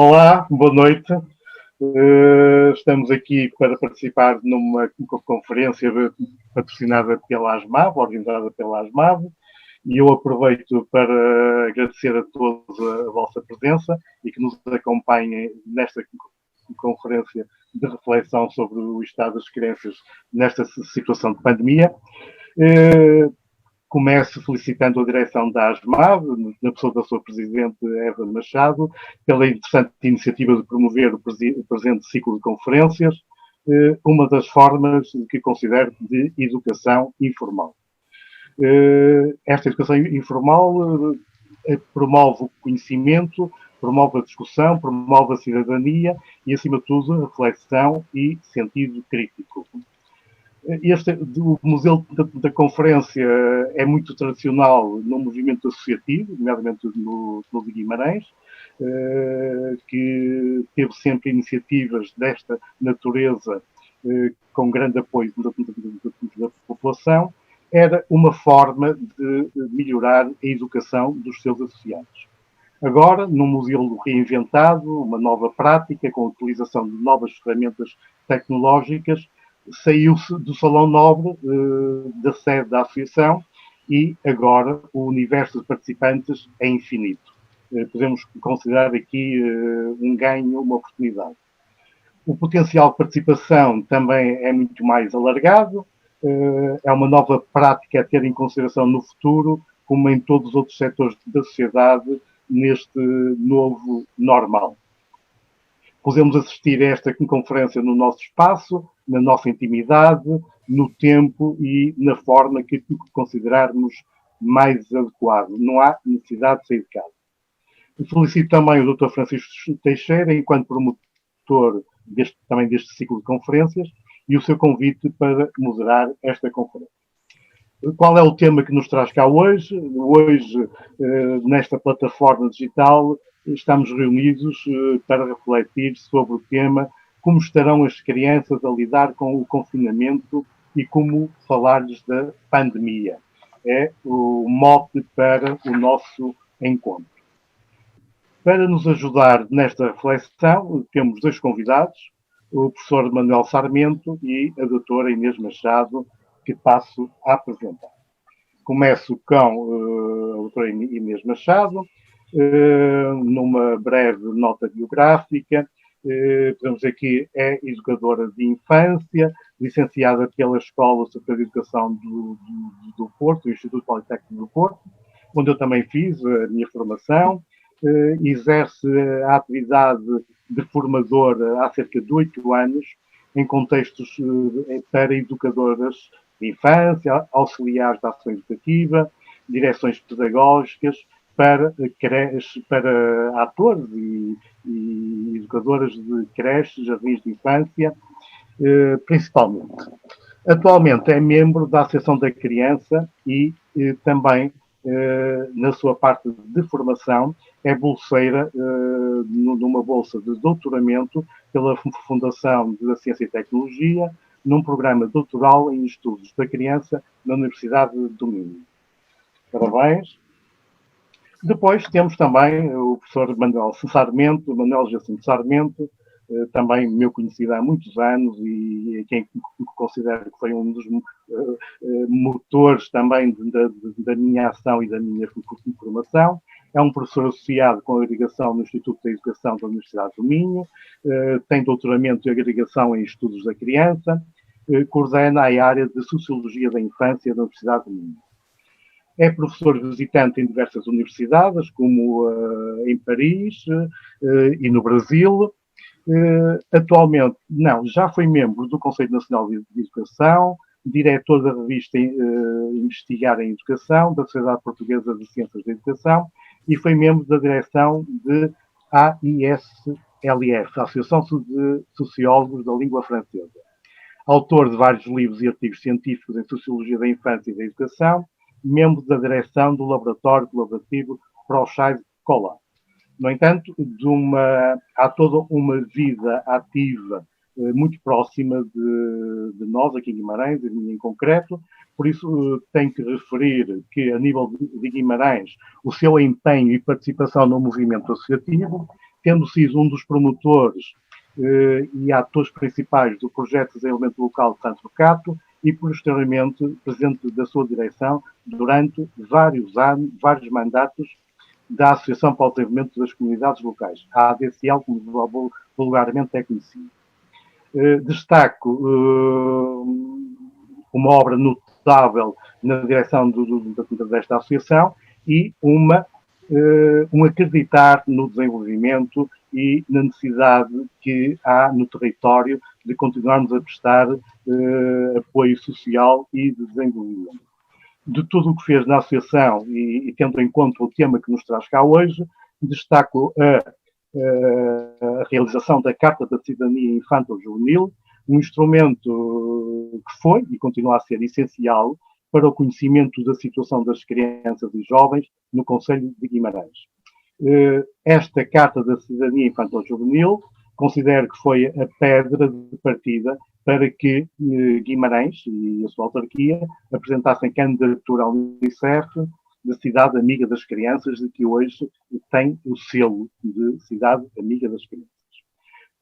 Olá, boa noite. Estamos aqui para participar numa conferência patrocinada pela ASMAV, organizada pela ASMAV, e eu aproveito para agradecer a todos a vossa presença e que nos acompanhem nesta conferência de reflexão sobre o estado das crianças nesta situação de pandemia. Começo felicitando a direção da ASMAV, na pessoa da sua presidente, Eva Machado, pela interessante iniciativa de promover o presente ciclo de conferências, uma das formas que considero de educação informal. Esta educação informal promove o conhecimento, promove a discussão, promove a cidadania e, acima de tudo, a reflexão e sentido crítico. O modelo da conferência é muito tradicional no movimento associativo, nomeadamente no de Guimarães, que teve sempre iniciativas desta natureza com grande apoio da população. Era uma forma de melhorar a educação dos seus associados. Agora, num modelo reinventado, uma nova prática, com a utilização de novas ferramentas tecnológicas, saiu-se do Salão Nobre da sede da associação e agora o universo de participantes é infinito. Podemos considerar aqui um ganho, uma oportunidade. O potencial de participação também é muito mais alargado, é uma nova prática a ter em consideração no futuro, como em todos os outros setores da sociedade, neste novo normal. Podemos assistir a esta conferência no nosso espaço, na nossa intimidade, no tempo e na forma que considerarmos mais adequado. Não há necessidade de sair de casa. Felicito também o Dr. Francisco Teixeira, enquanto promotor também deste ciclo de conferências, e o seu convite para moderar esta conferência. Qual é o tema que nos traz cá hoje? Hoje, nesta plataforma digital, estamos reunidos para refletir sobre o tema como estarão as crianças a lidar com o confinamento e como falar-lhes da pandemia. É o mote para o nosso encontro. Para nos ajudar nesta reflexão, temos dois convidados, o professor Manuel Sarmento e a doutora Inês Machado, que passo a apresentar. Começo com a doutora Inês Machado, numa breve nota biográfica. Podemos dizer que é educadora de infância, licenciada pela Escola Superior de Educação do Porto, do Instituto Politécnico do Porto, onde eu também fiz a minha formação. Exerce a atividade de formadora há cerca de 8 anos, em contextos para educadoras de infância, auxiliares da ação educativa, direções pedagógicas, para atores e educadoras de creches, jardins de infância, principalmente. Atualmente é membro da Associação da Criança e também, na sua parte de formação, é bolseira numa bolsa de doutoramento pela Fundação da Ciência e Tecnologia, num programa doutoral em estudos da criança na Universidade do Minho. Parabéns. Depois temos também o professor Manuel Sarmento, Manuel Jacinto Sarmento, também meu conhecido há muitos anos e quem considero que foi um dos motores também da minha ação e da minha formação. É um professor associado com agregação no Instituto de Educação da Universidade do Minho, tem doutoramento em agregação em estudos da criança, coordena a área de Sociologia da Infância da Universidade do Minho. É professor visitante em diversas universidades, como em Paris e no Brasil. Atualmente, já foi membro do Conselho Nacional de Educação, diretor da revista Investigar em Educação, da Sociedade Portuguesa de Ciências da Educação, e foi membro da direção de AISLF, a Associação de Sociólogos da Língua Francesa. Autor de vários livros e artigos científicos em Sociologia da Infância e da Educação, membro da direção do Laboratório Colaborativo Prochai-Cola. No entanto, há toda uma vida ativa muito próxima de nós, aqui em Guimarães, de mim em concreto, por isso tenho que referir que, a nível de Guimarães, o seu empenho e participação no movimento associativo tendo sido um dos promotores e atores principais do projeto de desenvolvimento local de Santo Cato e, posteriormente, presidente da sua direção durante vários anos, vários mandatos da Associação para o Desenvolvimento das Comunidades Locais, a ADCL, como vulgarmente é conhecido. Destaco uma obra notável na direção desta associação e um acreditar no desenvolvimento e na necessidade que há no território de continuarmos a prestar apoio social e de desenvolvimento. De tudo o que fez na associação e tendo em conta o tema que nos traz cá hoje, destaco a realização da Carta da Cidadania Infanto-Juvenil, um instrumento que foi e continua a ser essencial para o conhecimento da situação das crianças e jovens no Concelho de Guimarães. Esta Carta da Cidadania Infanto-Juvenil considero que foi a pedra de partida para que Guimarães e a sua autarquia apresentassem candidatura ao Unicef de Cidade Amiga das Crianças, de que hoje tem o selo de Cidade Amiga das Crianças.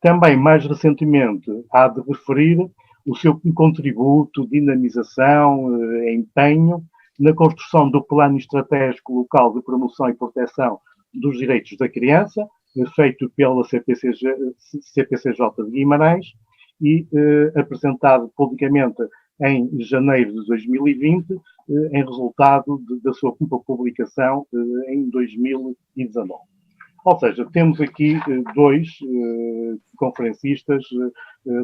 Também, mais recentemente, há de referir o seu contributo, dinamização, empenho na construção do Plano Estratégico Local de Promoção e Proteção dos Direitos da Criança, feito pela CPCJ de Guimarães e apresentado publicamente em janeiro de 2020, em resultado da sua publicação em 2019. Ou seja, temos aqui dois conferencistas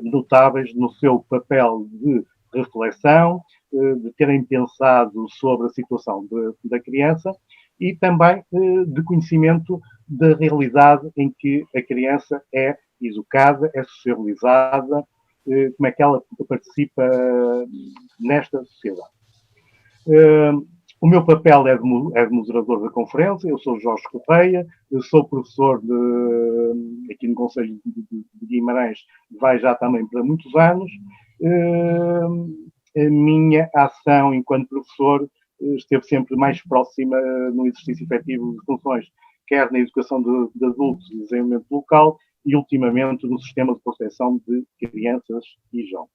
notáveis no seu papel de reflexão, de terem pensado sobre a situação da criança e também de conhecimento da realidade em que a criança é educada, é socializada, como é que ela participa nesta sociedade. O meu papel é de moderador da conferência, eu sou Jorge Correia, eu sou professor aqui no Concelho de Guimarães, vai já também para muitos anos. A minha ação enquanto professor esteve sempre mais próxima no exercício efetivo de funções, quer na educação de adultos e desenvolvimento local, e ultimamente no sistema de proteção de crianças e jovens.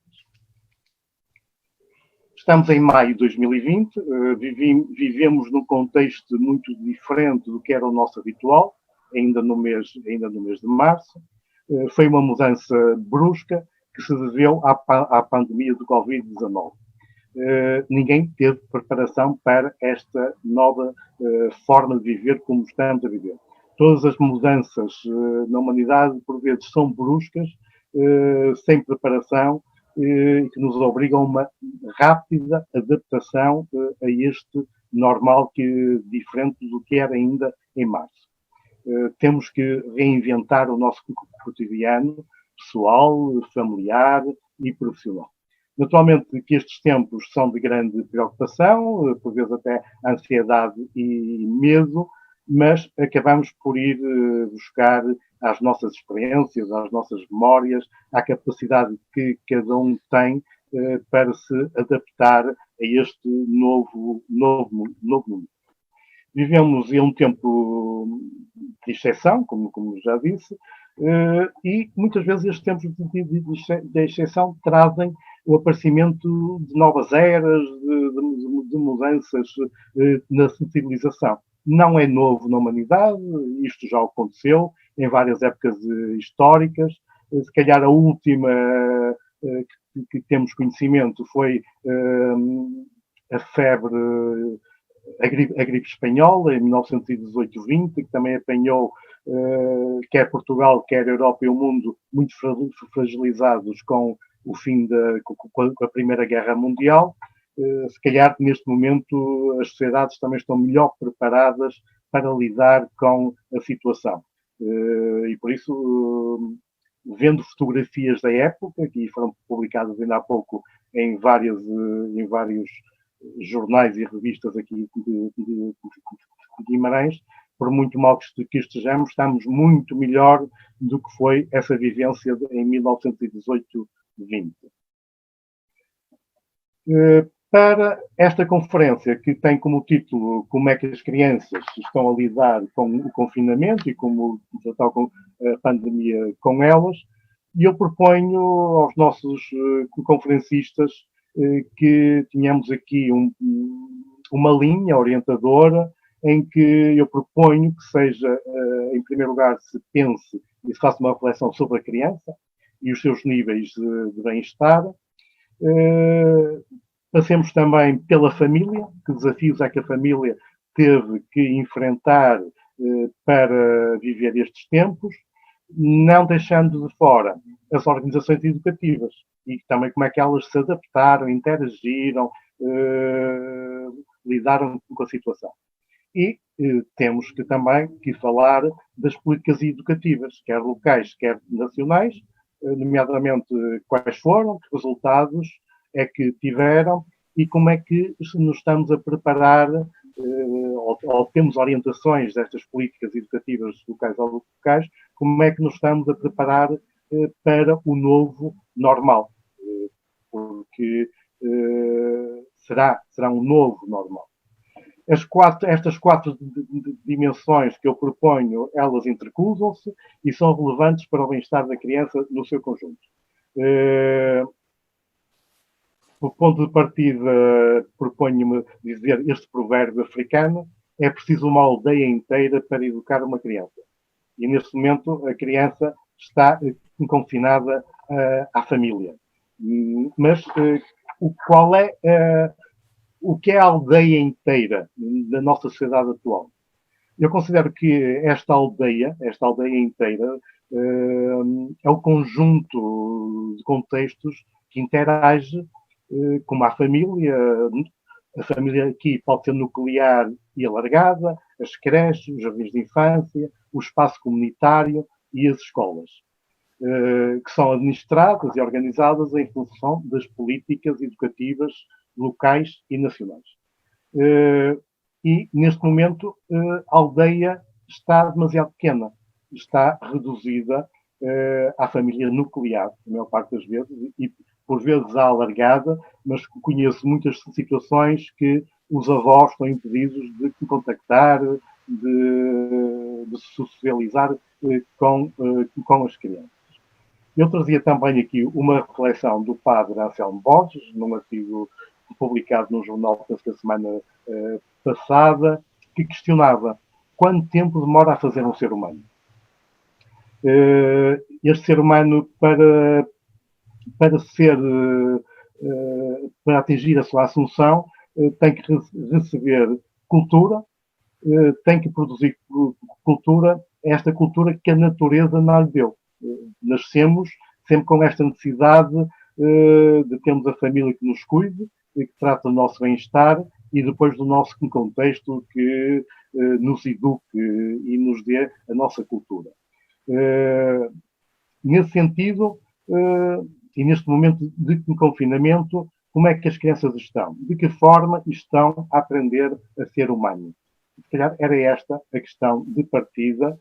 Estamos em maio de 2020, vivemos num contexto muito diferente do que era o nosso habitual, ainda no mês de março. Foi uma mudança brusca que se deveu à pandemia do Covid-19. Ninguém teve preparação para esta nova forma de viver como estamos a viver. Todas as mudanças na humanidade, por vezes, são bruscas, sem preparação, que nos obrigam a uma rápida adaptação a este normal diferente do que era ainda em março. Temos que reinventar o nosso cotidiano pessoal, familiar e profissional. Naturalmente que estes tempos são de grande preocupação, por vezes até ansiedade e medo, mas acabamos por ir buscar às nossas experiências, às nossas memórias, à capacidade que cada um tem para se adaptar a este novo mundo. Vivemos em um tempo de exceção, como já disse, e muitas vezes estes tempos de exceção trazem o aparecimento de novas eras, de mudanças na civilização. Não é novo na humanidade, isto já aconteceu em várias épocas históricas. Se calhar a última que temos conhecimento foi a febre, a gripe espanhola, em 1918-20, que também apanhou quer Portugal, quer a Europa e o mundo muito fragilizados com o fim com a Primeira Guerra Mundial. Se calhar, neste momento, as sociedades também estão melhor preparadas para lidar com a situação. E por isso, vendo fotografias da época, que foram publicadas ainda há pouco em vários jornais e revistas aqui de Guimarães, por muito mal que estejamos, estamos muito melhor do que foi essa vivência em 1918-20. para esta conferência, que tem como título Como é que as crianças estão a lidar com o confinamento e como tratar com a pandemia com elas, e eu proponho aos nossos conferencistas que tenhamos aqui uma linha orientadora em que eu proponho que seja, em primeiro lugar, se pense e se faça uma reflexão sobre a criança e os seus níveis de bem-estar. Passemos também pela família, que desafios é que a família teve que enfrentar para viver estes tempos, não deixando de fora as organizações educativas e também como é que elas se adaptaram, interagiram, lidaram com a situação. E temos que também que falar das políticas educativas, quer locais, quer nacionais, nomeadamente quais foram, que resultados é que tiveram e como é que nos estamos a preparar ou temos orientações destas políticas educativas locais ou locais, como é que nos estamos a preparar para o novo normal, porque será um novo normal. Estas quatro dimensões que eu proponho, elas intercruzam-se e são relevantes para o bem-estar da criança no seu conjunto. O ponto de partida, proponho-me dizer este provérbio africano: é preciso uma aldeia inteira para educar uma criança. E neste momento a criança está confinada à família. Mas qual é o que é a aldeia inteira da nossa sociedade atual? Eu considero que esta aldeia inteira, é o conjunto de contextos que interage como a família. A família aqui pode ser nuclear e alargada, as creches, os jardins de infância, o espaço comunitário e as escolas, que são administradas e organizadas em função das políticas educativas locais e nacionais. E, neste momento, a aldeia está demasiado pequena, está reduzida à família nuclear, a maior parte das vezes, e por vezes à alargada, mas conheço muitas situações que os avós estão impedidos de contactar, de socializar com as crianças. Eu trazia também aqui uma reflexão do padre Anselmo Borges, num artigo publicado no jornal, penso que a semana passada, que questionava quanto tempo demora a fazer um ser humano. Este ser humano, para atingir a sua assunção, tem que receber cultura, tem que produzir cultura, esta cultura que a natureza não lhe deu. Nascemos sempre com esta necessidade de termos a família que nos cuide, que trata do nosso bem-estar e depois do nosso contexto que nos eduque e nos dê a nossa cultura. Nesse sentido, e neste momento de confinamento, como é que as crianças estão? De que forma estão a aprender a ser humano? Se calhar era esta a questão de partida.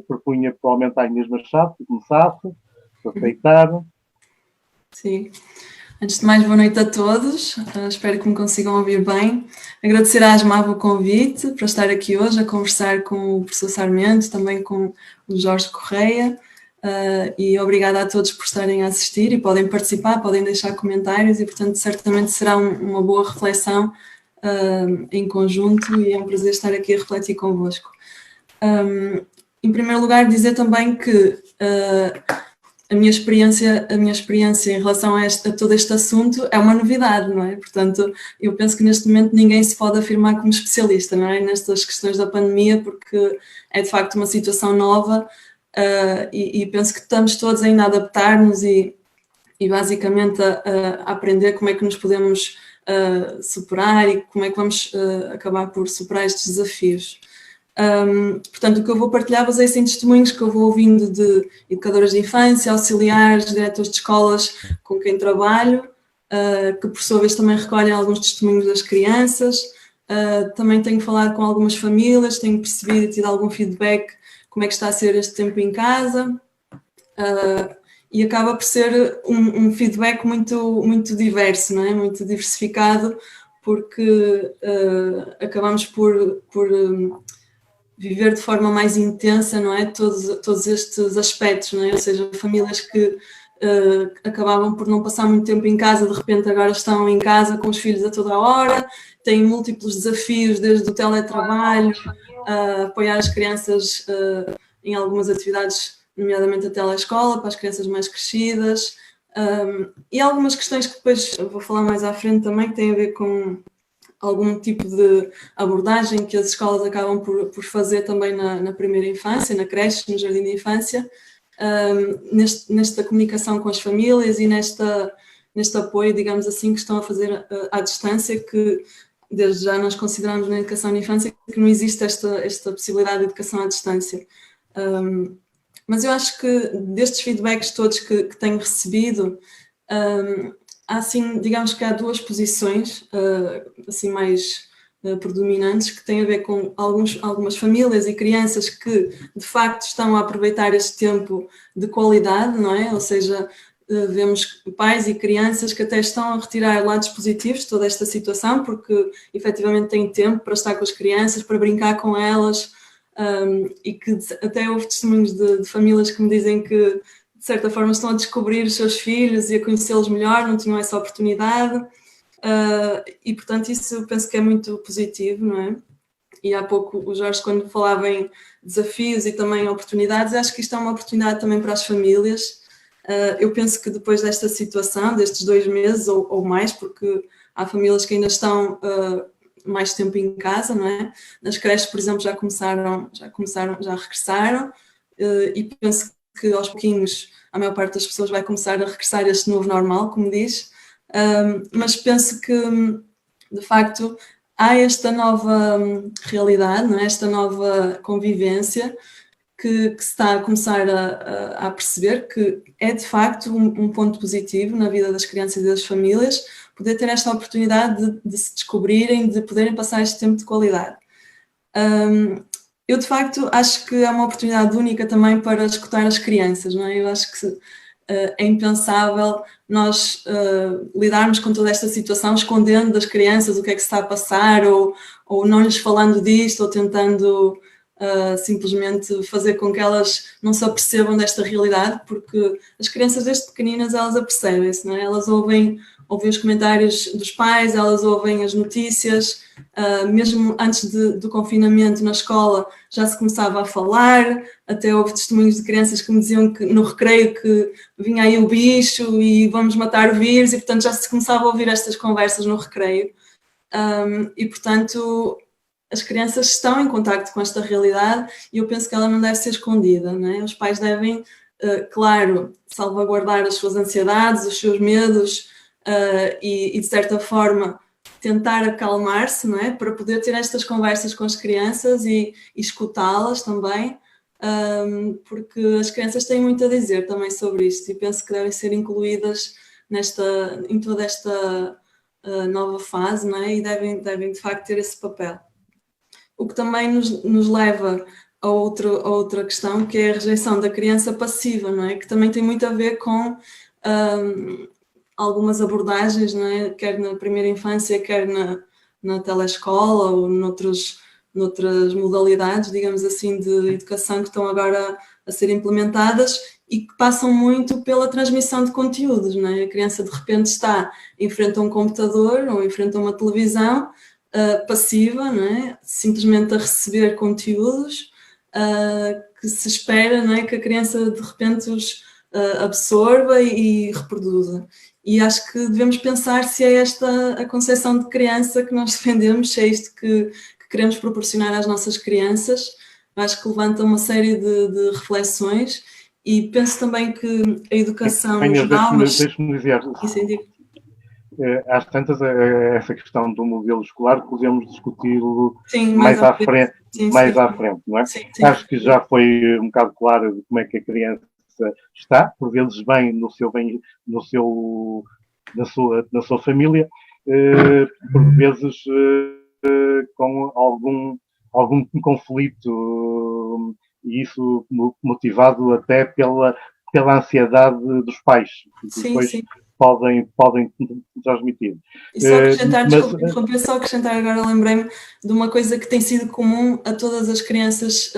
Propunha provavelmente à Inês Machado que começasse, para aceitar. Sim. Antes de mais, boa noite a todos. Espero que me consigam ouvir bem. Agradecer à ASMAV o convite para estar aqui hoje a conversar com o professor Sarmento, também com o Jorge Correia. E obrigada a todos por estarem a assistir e podem participar, podem deixar comentários e, portanto, certamente será uma boa reflexão em conjunto e é um prazer estar aqui a refletir convosco. Em primeiro lugar, dizer também que a minha experiência em relação a todo este assunto é uma novidade, não é? Portanto, eu penso que neste momento ninguém se pode afirmar como especialista, não é? Nestas questões da pandemia, porque é de facto uma situação nova e penso que estamos todos ainda a adaptar-nos e basicamente a aprender como é que nos podemos superar e como é que vamos acabar por superar estes desafios. Portanto, o que eu vou partilhar-vos é assim, testemunhos que eu vou ouvindo de educadoras de infância, auxiliares, diretores de escolas com quem trabalho, que por sua vez também recolhem alguns testemunhos das crianças. Também tenho falado com algumas famílias, tenho percebido e tido algum feedback como é que está a ser este tempo em casa. e acaba por ser um feedback muito diverso, não é? Muito diversificado, porque acabamos por viver de forma mais intensa, não é? Todos estes aspectos, não é? Ou seja, famílias que acabavam por não passar muito tempo em casa, de repente agora estão em casa com os filhos a toda a hora, têm múltiplos desafios, desde o teletrabalho, apoiar as crianças em algumas atividades, nomeadamente a telescola, para as crianças mais crescidas, e algumas questões que depois vou falar mais à frente também, que têm a ver com algum tipo de abordagem que as escolas acabam por fazer também na primeira infância, na creche, no jardim de infância, nesta comunicação com as famílias e neste apoio, digamos assim, que estão a fazer à distância, que desde já nós consideramos na educação de infância que não existe esta possibilidade de educação à distância. Mas eu acho que destes feedbacks todos que tenho recebido, há assim, digamos que há duas posições assim mais predominantes, que têm a ver com algumas famílias e crianças que de facto estão a aproveitar este tempo de qualidade, não é? Ou seja, vemos pais e crianças que até estão a retirar lados positivos de toda esta situação, porque efetivamente têm tempo para estar com as crianças, para brincar com elas, e que até houve testemunhos de famílias que me dizem que de certa forma estão a descobrir os seus filhos e a conhecê-los melhor, não tinham essa oportunidade, e portanto isso eu penso que é muito positivo, não é? E há pouco o Jorge, quando falava em desafios e também oportunidades, acho que isto é uma oportunidade também para as famílias. Eu penso que depois desta situação, destes 2 meses ou mais, porque há famílias que ainda estão mais tempo em casa, não é? Nas creches, por exemplo, já regressaram, e penso que aos pouquinhos a maior parte das pessoas vai começar a regressar a este novo normal, como diz, mas penso que, de facto, há esta nova realidade, não é? Esta nova convivência que se está a começar a perceber que é, de facto, um ponto positivo na vida das crianças e das famílias, poder ter esta oportunidade de se descobrirem, de poderem passar este tempo de qualidade. Eu, de facto, acho que é uma oportunidade única também para escutar as crianças, não é? Eu acho que é impensável nós lidarmos com toda esta situação escondendo das crianças o que é que se está a passar, ou não lhes falando disto, ou tentando simplesmente fazer com que elas não se apercebam desta realidade, porque as crianças desde pequeninas elas apercebem-se, não é? Elas ouvem os comentários dos pais, elas ouvem as notícias, mesmo antes do confinamento na escola já se começava a falar, até houve testemunhos de crianças que me diziam que no recreio que vinha aí o bicho e vamos matar o vírus, e portanto já se começava a ouvir estas conversas no recreio, e portanto as crianças estão em contacto com esta realidade e eu penso que ela não deve ser escondida, não é? Os pais devem, claro, salvaguardar as suas ansiedades, os seus medos, e de certa forma tentar acalmar-se, não é? Para poder ter estas conversas com as crianças e escutá-las também, porque as crianças têm muito a dizer também sobre isto e penso que devem ser incluídas em toda esta nova fase, não é? E devem de facto ter esse papel. O que também nos leva a outra questão, que é a rejeição da criança passiva, não é? Que também tem muito a ver com algumas abordagens, não é? Quer na primeira infância, quer na telescola ou noutras modalidades, digamos assim, de educação que estão agora a ser implementadas e que passam muito pela transmissão de conteúdos, não é? A criança de repente está em frente a um computador ou em frente a uma televisão, passiva, não é? Simplesmente a receber conteúdos que se espera, não é? Que a criança de repente os absorva e reproduza. E acho que devemos pensar se é esta a concepção de criança que nós defendemos, se é isto que queremos proporcionar às nossas crianças. Acho que levanta uma série de reflexões e penso também que a educação no geral... Deixe-me dizer... Às tantas, essa questão do modelo escolar podemos discuti-lo mais à frente, não é? Sim. Acho que já foi um bocado claro de como é que a criança está, por vezes bem na sua família, por vezes com algum conflito, e isso motivado até pela ansiedade dos pais, que Sim, depois sim. podem transmitir. E só acrescentar, Mas, desculpe interromper, só acrescentar agora, lembrei-me de uma coisa que tem sido comum a todas as crianças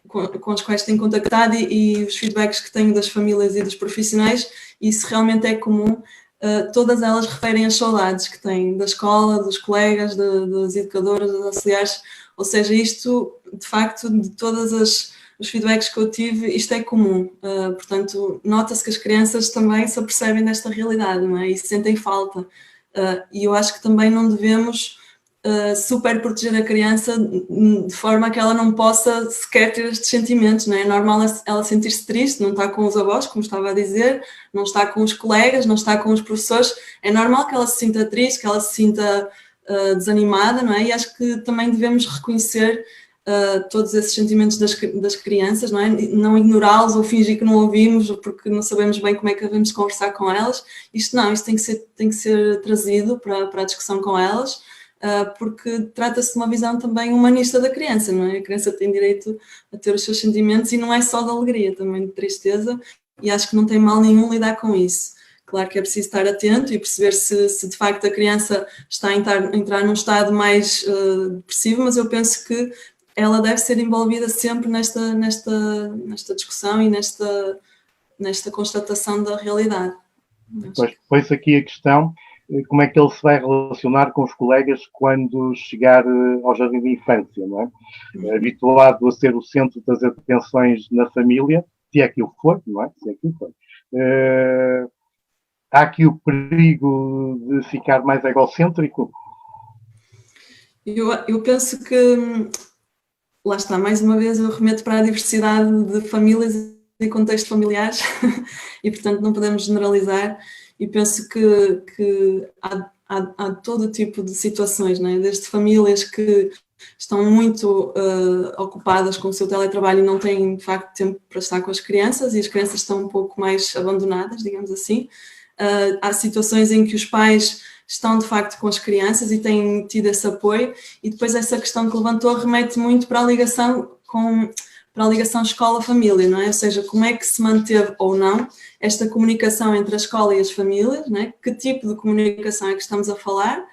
com as quais tenho contactado e os feedbacks que tenho das famílias e dos profissionais, isso realmente é comum. Todas elas referem as saudades que têm da escola, dos colegas, das educadoras, das auxiliares, ou seja, isto, de facto, de todas os feedbacks que eu tive, isto é comum. Portanto, nota-se que as crianças também se apercebem desta realidade, não é? E sentem falta. E eu acho que também não devemos super proteger a criança de forma a que ela não possa sequer ter estes sentimentos, não é? É normal ela sentir-se triste, não está com os avós, como estava a dizer, não está com os colegas, não está com os professores, é normal que ela se sinta triste, que ela se sinta desanimada, não é? E acho que também devemos reconhecer todos esses sentimentos das crianças, não é? Não ignorá-los ou fingir que não ouvimos porque não sabemos bem como é que devemos conversar com elas. Isto tem que ser trazido para a discussão com elas, porque trata-se de uma visão também humanista da criança, não é? A criança tem direito a ter os seus sentimentos e não é só de alegria, também de tristeza, e acho que não tem mal nenhum lidar com isso. Claro que é preciso estar atento e perceber se de facto a criança está a entrar num estado mais depressivo, mas eu penso que ela deve ser envolvida sempre nesta discussão e nesta constatação da realidade. Pois aqui a questão, como é que ele se vai relacionar com os colegas quando chegar ao jardim de infância, não é? Habituado a ser o centro das atenções na família, se é que o foi, não é? Se é que o foi. Há aqui o perigo de ficar mais egocêntrico? Eu penso que, lá está, mais uma vez eu remeto para a diversidade de famílias e contextos familiares e, portanto, não podemos generalizar, e penso que há todo tipo de situações, não é? Desde famílias que estão muito ocupadas com o seu teletrabalho e não têm, de facto, tempo para estar com as crianças, e as crianças estão um pouco mais abandonadas, digamos assim. Há situações em que os pais estão, de facto, com as crianças e têm tido esse apoio, e depois essa questão que levantou remete muito para a ligação escola-família, não é? Ou seja, como é que se manteve ou não esta comunicação entre a escola e as famílias, não é? Que tipo de comunicação é que estamos a falar?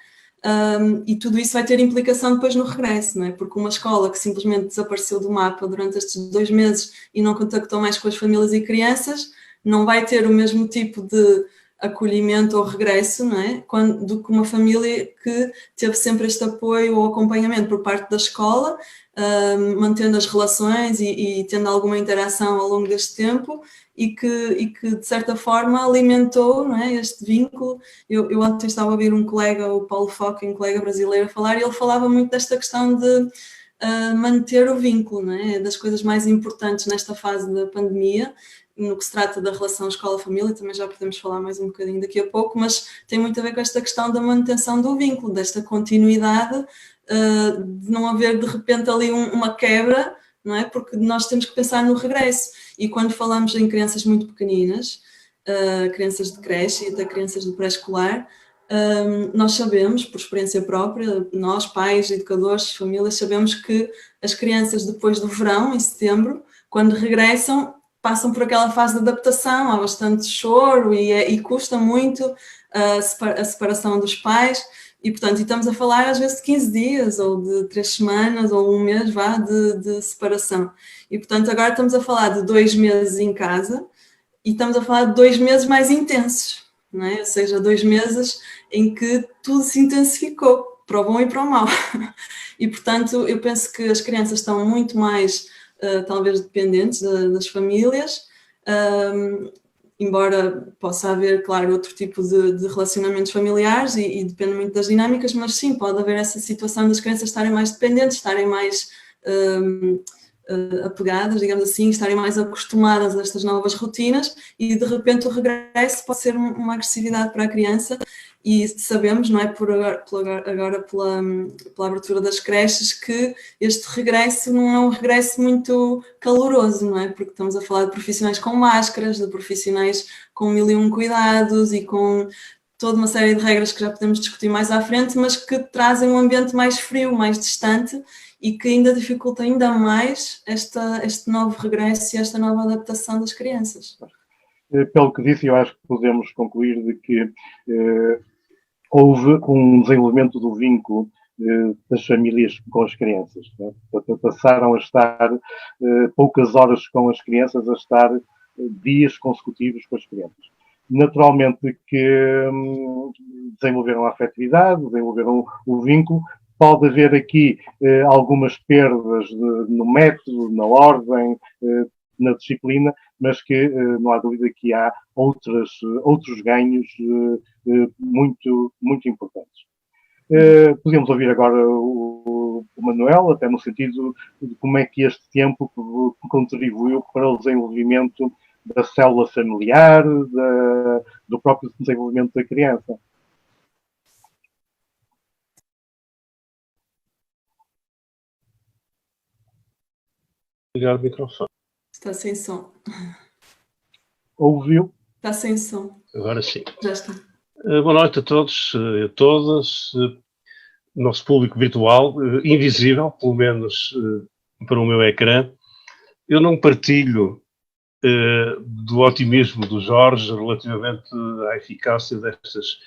E tudo isso vai ter implicação depois no regresso, não é? Porque uma escola que simplesmente desapareceu do mapa durante estes 2 meses e não contactou mais com as famílias e crianças, não vai ter o mesmo tipo de acolhimento ou regresso, não é? Do que uma família que teve sempre este apoio ou acompanhamento por parte da escola, mantendo as relações e tendo alguma interação ao longo deste tempo, e que de certa forma alimentou, não é, este vínculo. Eu ontem estava a ouvir um colega, o Paulo Foca, um colega brasileiro, a falar, e ele falava muito desta questão de manter o vínculo, não é? Das coisas mais importantes nesta fase da pandemia, no que se trata da relação escola-família, também já podemos falar mais um bocadinho daqui a pouco, mas tem muito a ver com esta questão da manutenção do vínculo, desta continuidade, de não haver de repente ali uma quebra, não é? Porque nós temos que pensar no regresso. E quando falamos em crianças muito pequeninas, crianças de creche e até crianças de pré-escolar, nós sabemos, por experiência própria, nós, pais, educadores, famílias, sabemos que as crianças depois do verão, em setembro, quando regressam, passam por aquela fase de adaptação, há bastante choro e custa muito a separação dos pais, e portanto estamos a falar às vezes de 15 dias, ou de 3 semanas, ou um mês de separação. E portanto agora estamos a falar de 2 meses em casa, e estamos a falar de 2 meses mais intensos, não é? Ou seja, 2 meses em que tudo se intensificou, para o bom e para o mau. E portanto eu penso que as crianças estão muito mais talvez dependentes das famílias, embora possa haver, claro, outro tipo de relacionamentos familiares e depende muito das dinâmicas, mas sim, pode haver essa situação das crianças estarem mais dependentes, estarem mais apegadas, digamos assim, estarem mais acostumadas a estas novas rotinas, e de repente o regresso pode ser uma agressividade para a criança. E sabemos, não é, agora pela abertura das creches, que este regresso não é um regresso muito caloroso, não é? Porque estamos a falar de profissionais com máscaras, de profissionais com 1001 cuidados e com toda uma série de regras que já podemos discutir mais à frente, mas que trazem um ambiente mais frio, mais distante e que ainda dificulta ainda mais este novo regresso e esta nova adaptação das crianças. Pelo que disse, eu acho que podemos concluir de que houve um desenvolvimento do vínculo das famílias com as crianças. Né? Passaram a estar poucas horas com as crianças a estar dias consecutivos com as crianças. Naturalmente que desenvolveram a afetividade, desenvolveram o vínculo. Pode haver aqui algumas perdas no método, na ordem, na disciplina, mas que não há dúvida que há outros ganhos muito, muito importantes. Podemos ouvir agora o Manuel, até no sentido de como é que este tempo contribuiu para o desenvolvimento da célula familiar, do próprio desenvolvimento da criança. Ligar o microfone. Está sem som. Ouviu? Está sem som. Agora sim. Já está. Boa noite a todos e a todas. Nosso público virtual, invisível, pelo menos para o meu ecrã. Eu não partilho do otimismo do Jorge relativamente à eficácia destas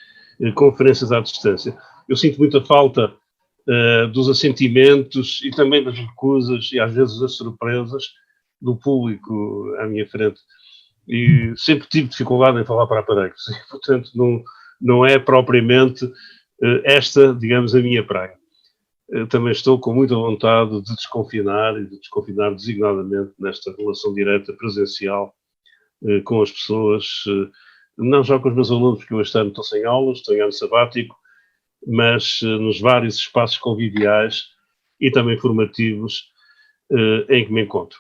conferências à distância. Eu sinto muita falta dos assentimentos e também das recusas e às vezes das surpresas do público à minha frente. E sempre tive dificuldade em falar para aparelhos. E, portanto, não é propriamente esta, digamos, a minha praia. Também estou com muita vontade de desconfinar e de desconfinar designadamente nesta relação direta, presencial, com as pessoas, não só com os meus alunos, porque eu este ano estou sem aulas, estou em ano sabático, mas nos vários espaços conviviais e também formativos em que me encontro,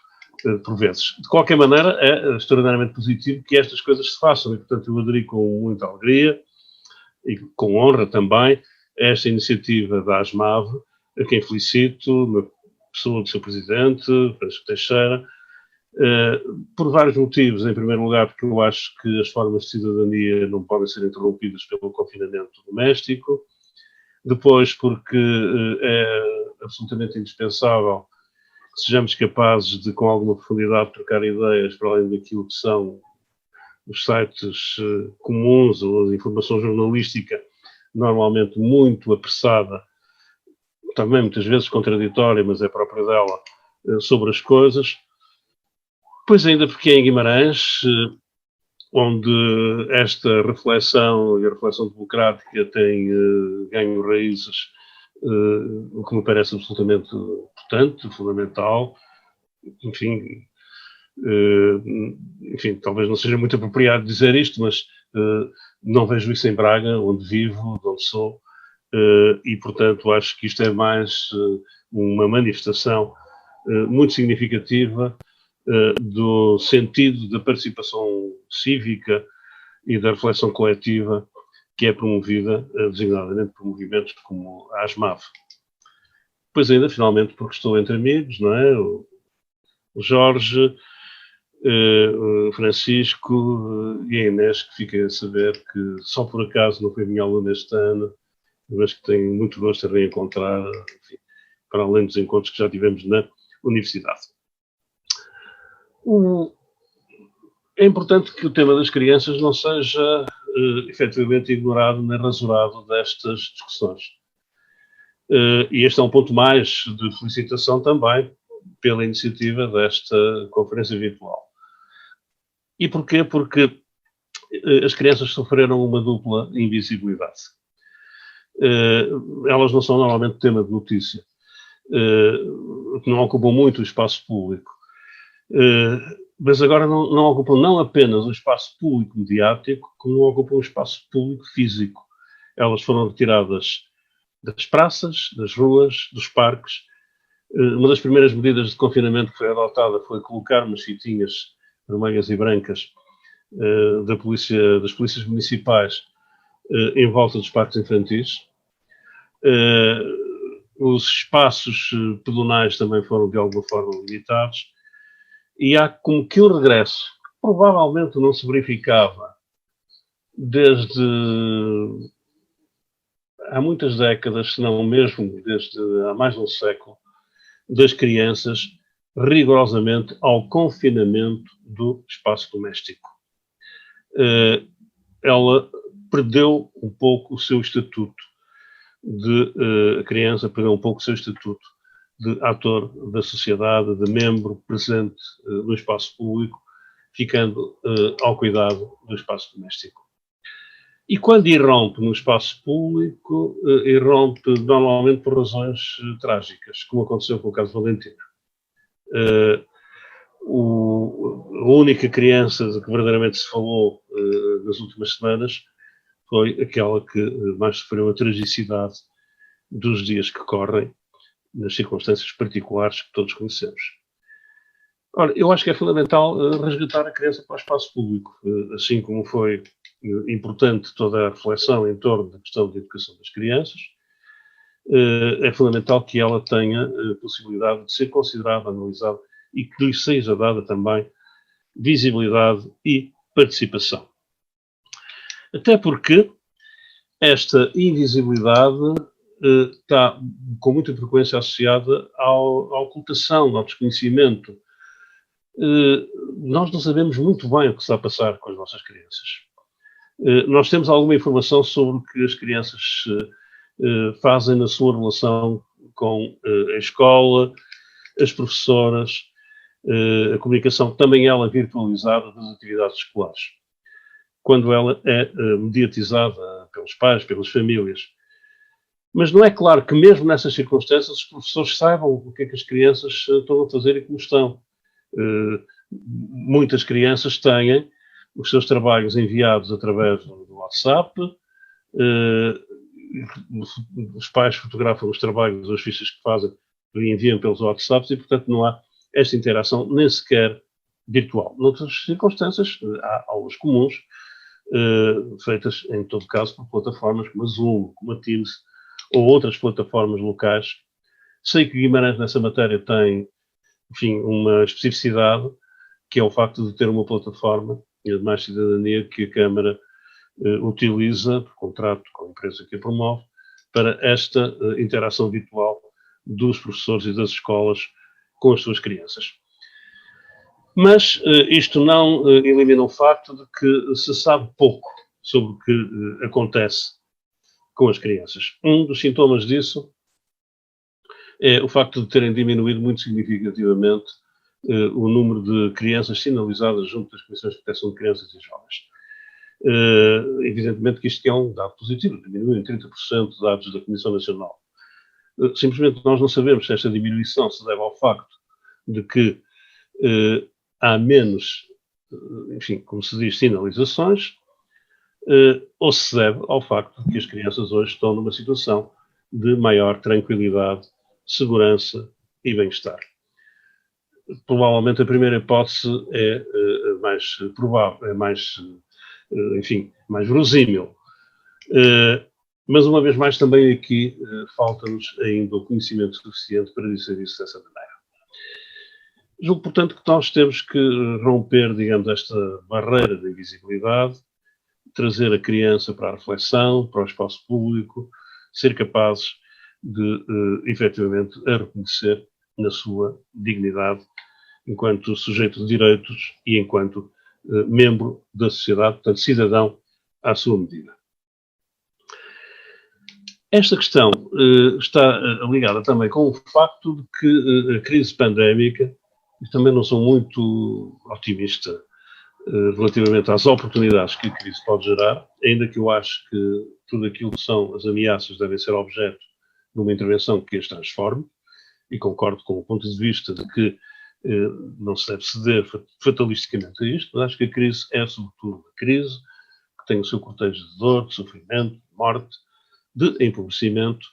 por vezes. De qualquer maneira, é extraordinariamente positivo que estas coisas se façam e, portanto, eu aderi com muita alegria e com honra também a esta iniciativa da ASMAV, a quem felicito, na pessoa do seu presidente, Francisco Teixeira, por vários motivos. Em primeiro lugar, porque eu acho que as formas de cidadania não podem ser interrompidas pelo confinamento doméstico. Depois, porque é absolutamente indispensável que sejamos capazes de, com alguma profundidade, trocar ideias para além daquilo que são os sites comuns ou a informação jornalística, normalmente muito apressada, também muitas vezes contraditória, mas é própria dela, sobre as coisas. Pois ainda porque é em Guimarães, onde esta reflexão e a reflexão democrática tem ganho raízes, o que me parece absolutamente importante, fundamental. Enfim, talvez não seja muito apropriado dizer isto, mas não vejo isso em Braga, onde vivo, onde sou, e, portanto, acho que isto é mais uma manifestação muito significativa do sentido da participação cívica e da reflexão coletiva que é promovida, designadamente por movimentos como a ASMAV. Pois ainda, finalmente, porque estou entre amigos, não é? O Jorge, o Francisco e a Inês, que fiquei a saber que só por acaso não foi minha aluna este ano, mas que tenho muito gosto em reencontrar, enfim, para além dos encontros que já tivemos na universidade. É importante que o tema das crianças não seja efetivamente ignorado nem rasurado destas discussões. E este é um ponto mais de felicitação também pela iniciativa desta conferência virtual. E porquê? Porque as crianças sofreram uma dupla invisibilidade. Elas não são normalmente tema de notícia, não ocupam muito o espaço público, mas agora não ocupam não apenas o espaço público mediático, como ocupam o espaço público físico. Elas foram retiradas das praças, das ruas, dos parques. Uma das primeiras medidas de confinamento que foi adotada foi colocar umas fitinhas vermelhas e brancas das polícias municipais em volta dos parques infantis. Os espaços pedonais também foram de alguma forma limitados e há como que um regresso que provavelmente não se verificava desde há muitas décadas, se não mesmo desde há mais de um século, das crianças rigorosamente ao confinamento do espaço doméstico. Ela perdeu um pouco o seu estatuto a criança perdeu um pouco o seu estatuto de ator da sociedade, de membro presente no espaço público, ficando ao cuidado do espaço doméstico. E quando irrompe no espaço público, irrompe normalmente por razões trágicas, como aconteceu com o caso de Valentina. A única criança de que verdadeiramente se falou nas últimas semanas foi aquela que mais sofreu a tragicidade dos dias que correm, nas circunstâncias particulares que todos conhecemos. Ora, eu acho que é fundamental resgatar a criança para o espaço público, assim como foi importante toda a reflexão em torno da questão da educação das crianças. É fundamental que ela tenha a possibilidade de ser considerada, analisada e que lhe seja dada também visibilidade e participação. Até porque esta invisibilidade está com muita frequência associada à ocultação, ao desconhecimento. Nós não sabemos muito bem o que está a passar com as nossas crianças. Nós temos alguma informação sobre o que as crianças fazem na sua relação com a escola, as professoras, a comunicação, também ela virtualizada das atividades escolares, quando ela é mediatizada pelos pais, pelas famílias. Mas não é claro que mesmo nessas circunstâncias os professores saibam o que é que as crianças estão a fazer e como estão. Muitas crianças têm os seus trabalhos enviados através do WhatsApp, os pais fotografam os trabalhos, as fichas que fazem e enviam pelos WhatsApps e, portanto, não há esta interação nem sequer virtual. Noutras circunstâncias, há aulas comuns, feitas, em todo caso, por plataformas como a Zoom, como a Teams ou outras plataformas locais. Sei que Guimarães, nessa matéria, tem, enfim, uma especificidade, que é o facto de ter uma plataforma de mais cidadania que a Câmara utiliza, por contrato com a empresa que a promove, para esta interação virtual dos professores e das escolas com as suas crianças. Mas isto não elimina o facto de que se sabe pouco sobre o que acontece com as crianças. Um dos sintomas disso é o facto de terem diminuído muito significativamente o número de crianças sinalizadas junto das Comissões de Proteção de Crianças e Jovens. Evidentemente que isto é um dado positivo, diminuiu em 30% os dados da Comissão Nacional. Simplesmente nós não sabemos se esta diminuição se deve ao facto de que há menos, enfim, como se diz, sinalizações, ou se deve ao facto de que as crianças hoje estão numa situação de maior tranquilidade, segurança e bem-estar. Provavelmente a primeira hipótese é mais provável, é mais, enfim, mais verosímil. Mas, uma vez mais, também aqui falta-nos ainda o conhecimento suficiente para dizer isso dessa maneira. Julgo, portanto, que nós temos que romper, digamos, esta barreira da invisibilidade, trazer a criança para a reflexão, para o espaço público, ser capazes de, efetivamente, a reconhecer na sua dignidade enquanto sujeito de direitos e enquanto membro da sociedade, portanto, cidadão à sua medida. Esta questão está ligada também com o facto de que a crise pandémica, e também não sou muito otimista relativamente às oportunidades que a crise pode gerar, ainda que eu acho que tudo aquilo que são as ameaças devem ser objeto de uma intervenção que as transforme, e concordo com o ponto de vista de que não se deve ceder fatalisticamente a isto, mas acho que a crise é, sobretudo, uma crise que tem o seu cortejo de dor, de sofrimento, de morte, de empobrecimento,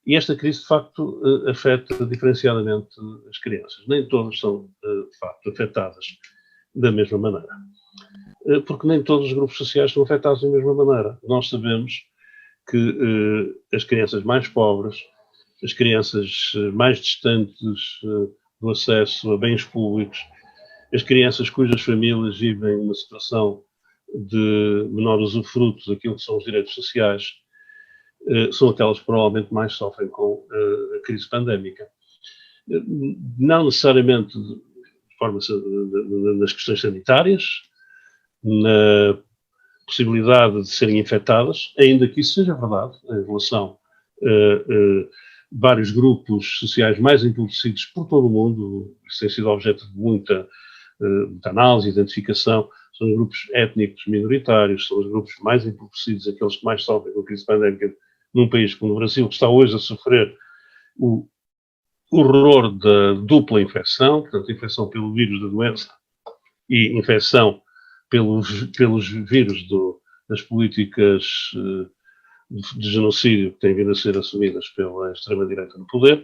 e esta crise, de facto, afeta diferenciadamente as crianças. Nem todas são, de facto, afetadas da mesma maneira. Porque nem todos os grupos sociais são afetados da mesma maneira. Nós sabemos que as crianças mais pobres, as crianças mais distantes do acesso a bens públicos, as crianças cujas famílias vivem uma situação de menor usufruto daquilo que são os direitos sociais, são aquelas que provavelmente mais sofrem com a crise pandémica. Não necessariamente nas questões sanitárias, na possibilidade de serem infectadas, ainda que isso seja verdade, em relação a vários grupos sociais mais empobrecidos por todo o mundo, isso tem sido objeto de muita análise e identificação, são os grupos étnicos minoritários, são os grupos mais empobrecidos, aqueles que mais sofrem com a crise pandémica num país como o Brasil, que está hoje a sofrer o horror da dupla infecção, portanto, infecção pelo vírus da doença e infecção pelos vírus das políticas de genocídio que têm vindo a ser assumidas pela extrema-direita no poder.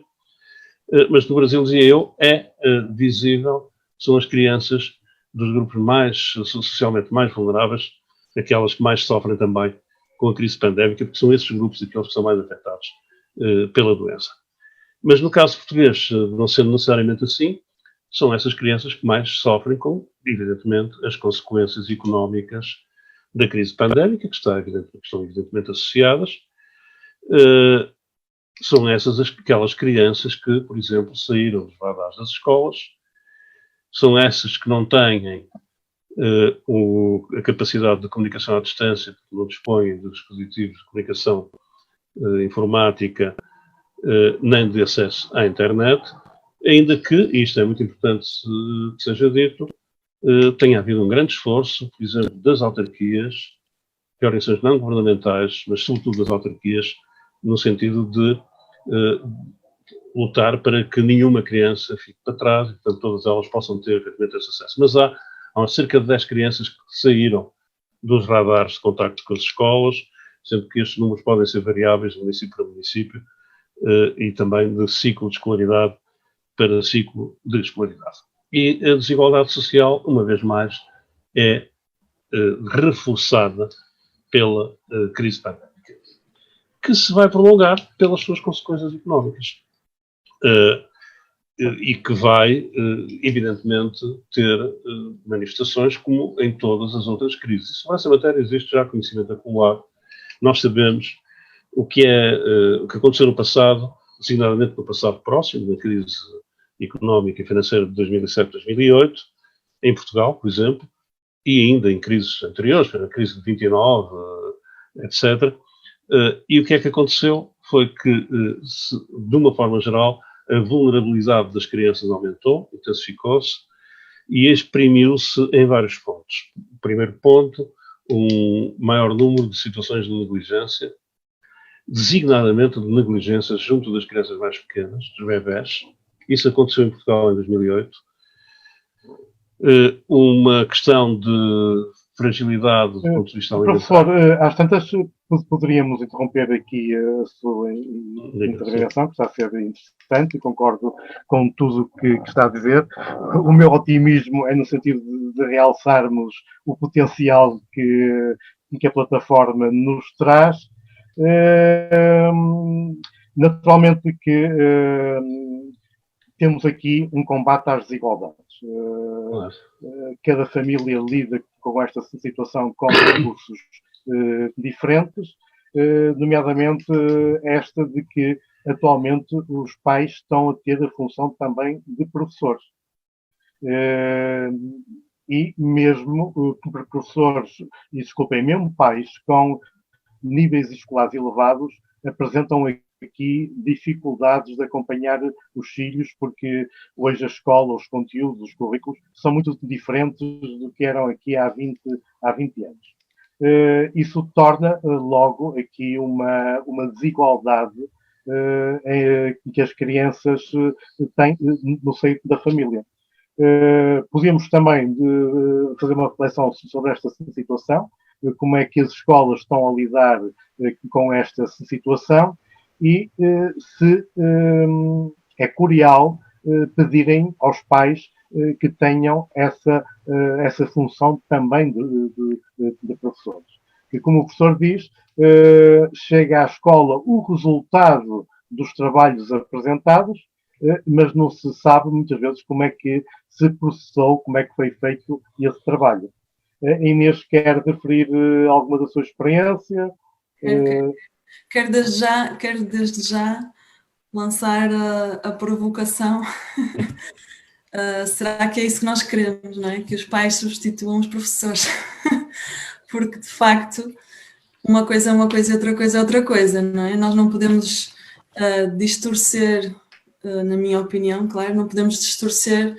Mas no Brasil, dizia eu, é visível, são as crianças dos grupos socialmente mais vulneráveis, aquelas que mais sofrem também com a crise pandémica, porque são esses grupos aqueles que são mais afetados pela doença. Mas no caso português, não sendo necessariamente assim, são essas crianças que mais sofrem com, evidentemente, as consequências económicas da crise pandémica, que estão evidentemente associadas. São aquelas crianças que, por exemplo, saíram dos radares das escolas, são essas que não têm a capacidade de comunicação à distância, porque não dispõem de dispositivos de comunicação informática, nem de acesso à internet, ainda que, e isto é muito importante que seja dito, tenha havido um grande esforço, por exemplo, das autarquias, de organizações não governamentais, mas sobretudo das autarquias, no sentido de lutar para que nenhuma criança fique para trás e, portanto, todas elas possam ter efetivamente esse acesso. Mas há cerca de 10 crianças que saíram dos radares de contacto com as escolas, sendo que estes números podem ser variáveis de município para município e também de ciclo de escolaridade para ciclo de escolaridade. E a desigualdade social, uma vez mais, é reforçada pela crise pandémica, que se vai prolongar pelas suas consequências económicas e que vai, evidentemente, ter manifestações como em todas as outras crises. Sobre essa matéria existe já conhecimento acumulado. Nós sabemos o que aconteceu no passado, designadamente no passado próximo, na crise económica e financeira de 2007-2008, em Portugal, por exemplo, e ainda em crises anteriores, na crise de 29, etc. E o que é que aconteceu foi que, de uma forma geral, a vulnerabilidade das crianças aumentou, intensificou-se e exprimiu-se em vários pontos. O primeiro ponto, um maior número de situações de negligência, designadamente de negligência junto das crianças mais pequenas, dos bebés. Isso aconteceu em Portugal em 2008. Uma questão de fragilidade do ponto de vista alimentar. Professor, às tantas poderíamos interromper aqui a sua intervenção, que está a ser interessante, e concordo com tudo o que está a dizer. O meu otimismo é no sentido de realçarmos o potencial que a plataforma nos traz. Naturalmente que temos aqui um combate às desigualdades. Cada família lida com esta situação com recursos diferentes, nomeadamente esta de que atualmente os pais estão a ter a função também de professores. E mesmo professores, e desculpem, mesmo pais com níveis escolares elevados apresentam aqui dificuldades de acompanhar os filhos, porque hoje a escola, os conteúdos, os currículos são muito diferentes do que eram aqui há 20 anos. Isso torna logo aqui uma desigualdade que as crianças têm no seio da família. Podíamos também fazer uma reflexão sobre esta situação, como é que as escolas estão a lidar com esta situação e se é curial pedirem aos pais que tenham essa função também de professores. E como o professor diz, chega à escola o resultado dos trabalhos apresentados, mas não se sabe muitas vezes como é que se processou, como é que foi feito esse trabalho. A Inês quer referir alguma da sua experiência? Quero desde já lançar a provocação. Será que é isso que nós queremos, não é? Que os pais substituam os professores? Porque, de facto, uma coisa é uma coisa e outra coisa é outra coisa, não é? Nós não podemos distorcer, na minha opinião, claro, não podemos distorcer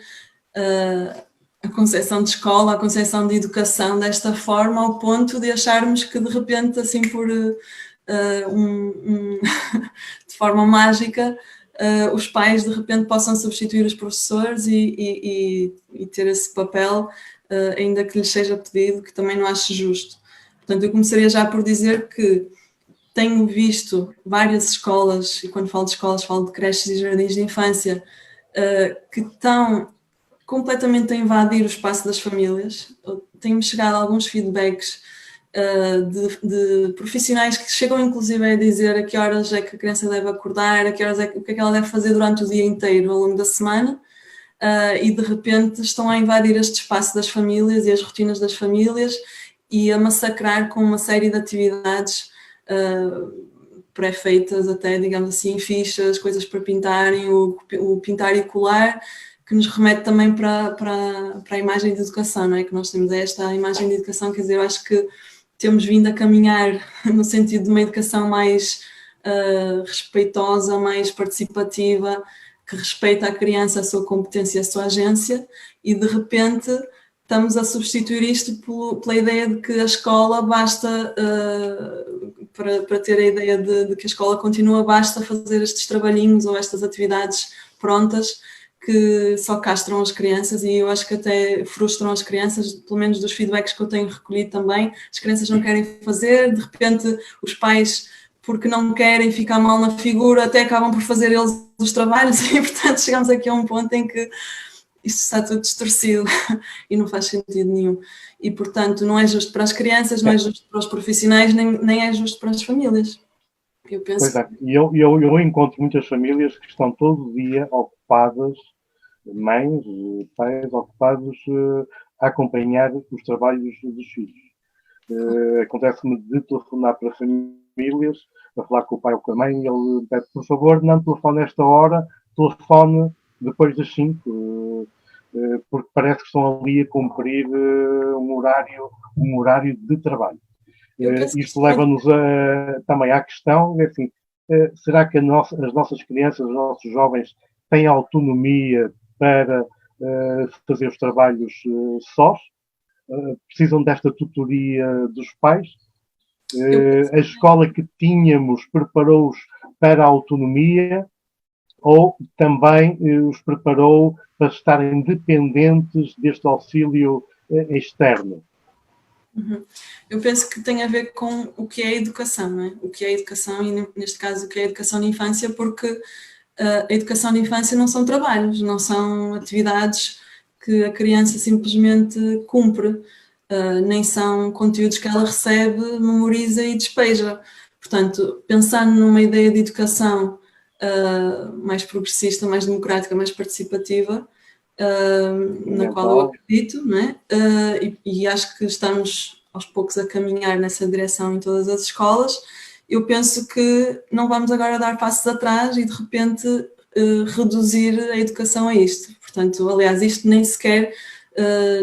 a concepção de escola, a concepção de educação desta forma, ao ponto de acharmos que, de repente, assim por de forma mágica, os pais de repente possam substituir os professores e ter esse papel, ainda que lhes seja pedido, que também não acho justo. Portanto, eu começaria já por dizer que tenho visto várias escolas, e quando falo de escolas falo de creches e jardins de infância, que estão completamente a invadir o espaço das famílias. Tenho-me chegado a alguns feedbacks de profissionais que chegam inclusive a dizer a que horas é que a criança deve acordar, a que horas o que é que ela deve fazer durante o dia inteiro, ao longo da semana, e de repente estão a invadir este espaço das famílias e as rotinas das famílias e a massacrar com uma série de atividades pré-feitas até, digamos assim, fichas, coisas para pintarem, o pintar e colar, que nos remete também para a imagem de educação, não é? Que nós temos esta imagem de educação, quer dizer, eu acho que temos vindo a caminhar no sentido de uma educação mais respeitosa, mais participativa, que respeita a criança, a sua competência, a sua agência, e de repente estamos a substituir isto pela ideia de que a escola basta, para ter a ideia de que a escola continua, basta fazer estes trabalhinhos ou estas atividades prontas que só castram as crianças, e eu acho que até frustram as crianças, pelo menos dos feedbacks que eu tenho recolhido também. As crianças não querem fazer, de repente os pais, porque não querem ficar mal na figura, até acabam por fazer eles os trabalhos, e portanto chegamos aqui a um ponto em que isto está tudo distorcido e não faz sentido nenhum. E portanto não é justo para as crianças, não é justo para os profissionais, nem é justo para as famílias. Eu penso. Pois é, e eu encontro muitas famílias que estão todo dia ocupadas, mães, pais, ocupados a acompanhar os trabalhos dos filhos. Acontece-me de telefonar para famílias, a falar com o pai ou com a mãe, e ele pede, por favor, não telefone nesta hora, telefone depois das 5, porque parece que estão ali a cumprir um horário de trabalho. Isto leva-nos também à questão, assim, será que as nossas crianças, os nossos jovens têm autonomia para fazer os trabalhos sós? Precisam desta tutoria dos pais? A escola que tínhamos preparou-os para a autonomia ou também os preparou para estarem dependentes deste auxílio externo? Eu penso que tem a ver com o que é a educação, não é? O que é a educação, e neste caso o que é a educação de infância, porque a educação de infância não são trabalhos, não são atividades que a criança simplesmente cumpre, nem são conteúdos que ela recebe, memoriza e despeja. Portanto, pensando numa ideia de educação mais progressista, mais democrática, mais participativa, na qual eu acredito, não é? E acho que estamos aos poucos a caminhar nessa direção em todas as escolas. Eu penso que não vamos agora dar passos atrás e de repente reduzir a educação a isto. Portanto, aliás, isto nem sequer,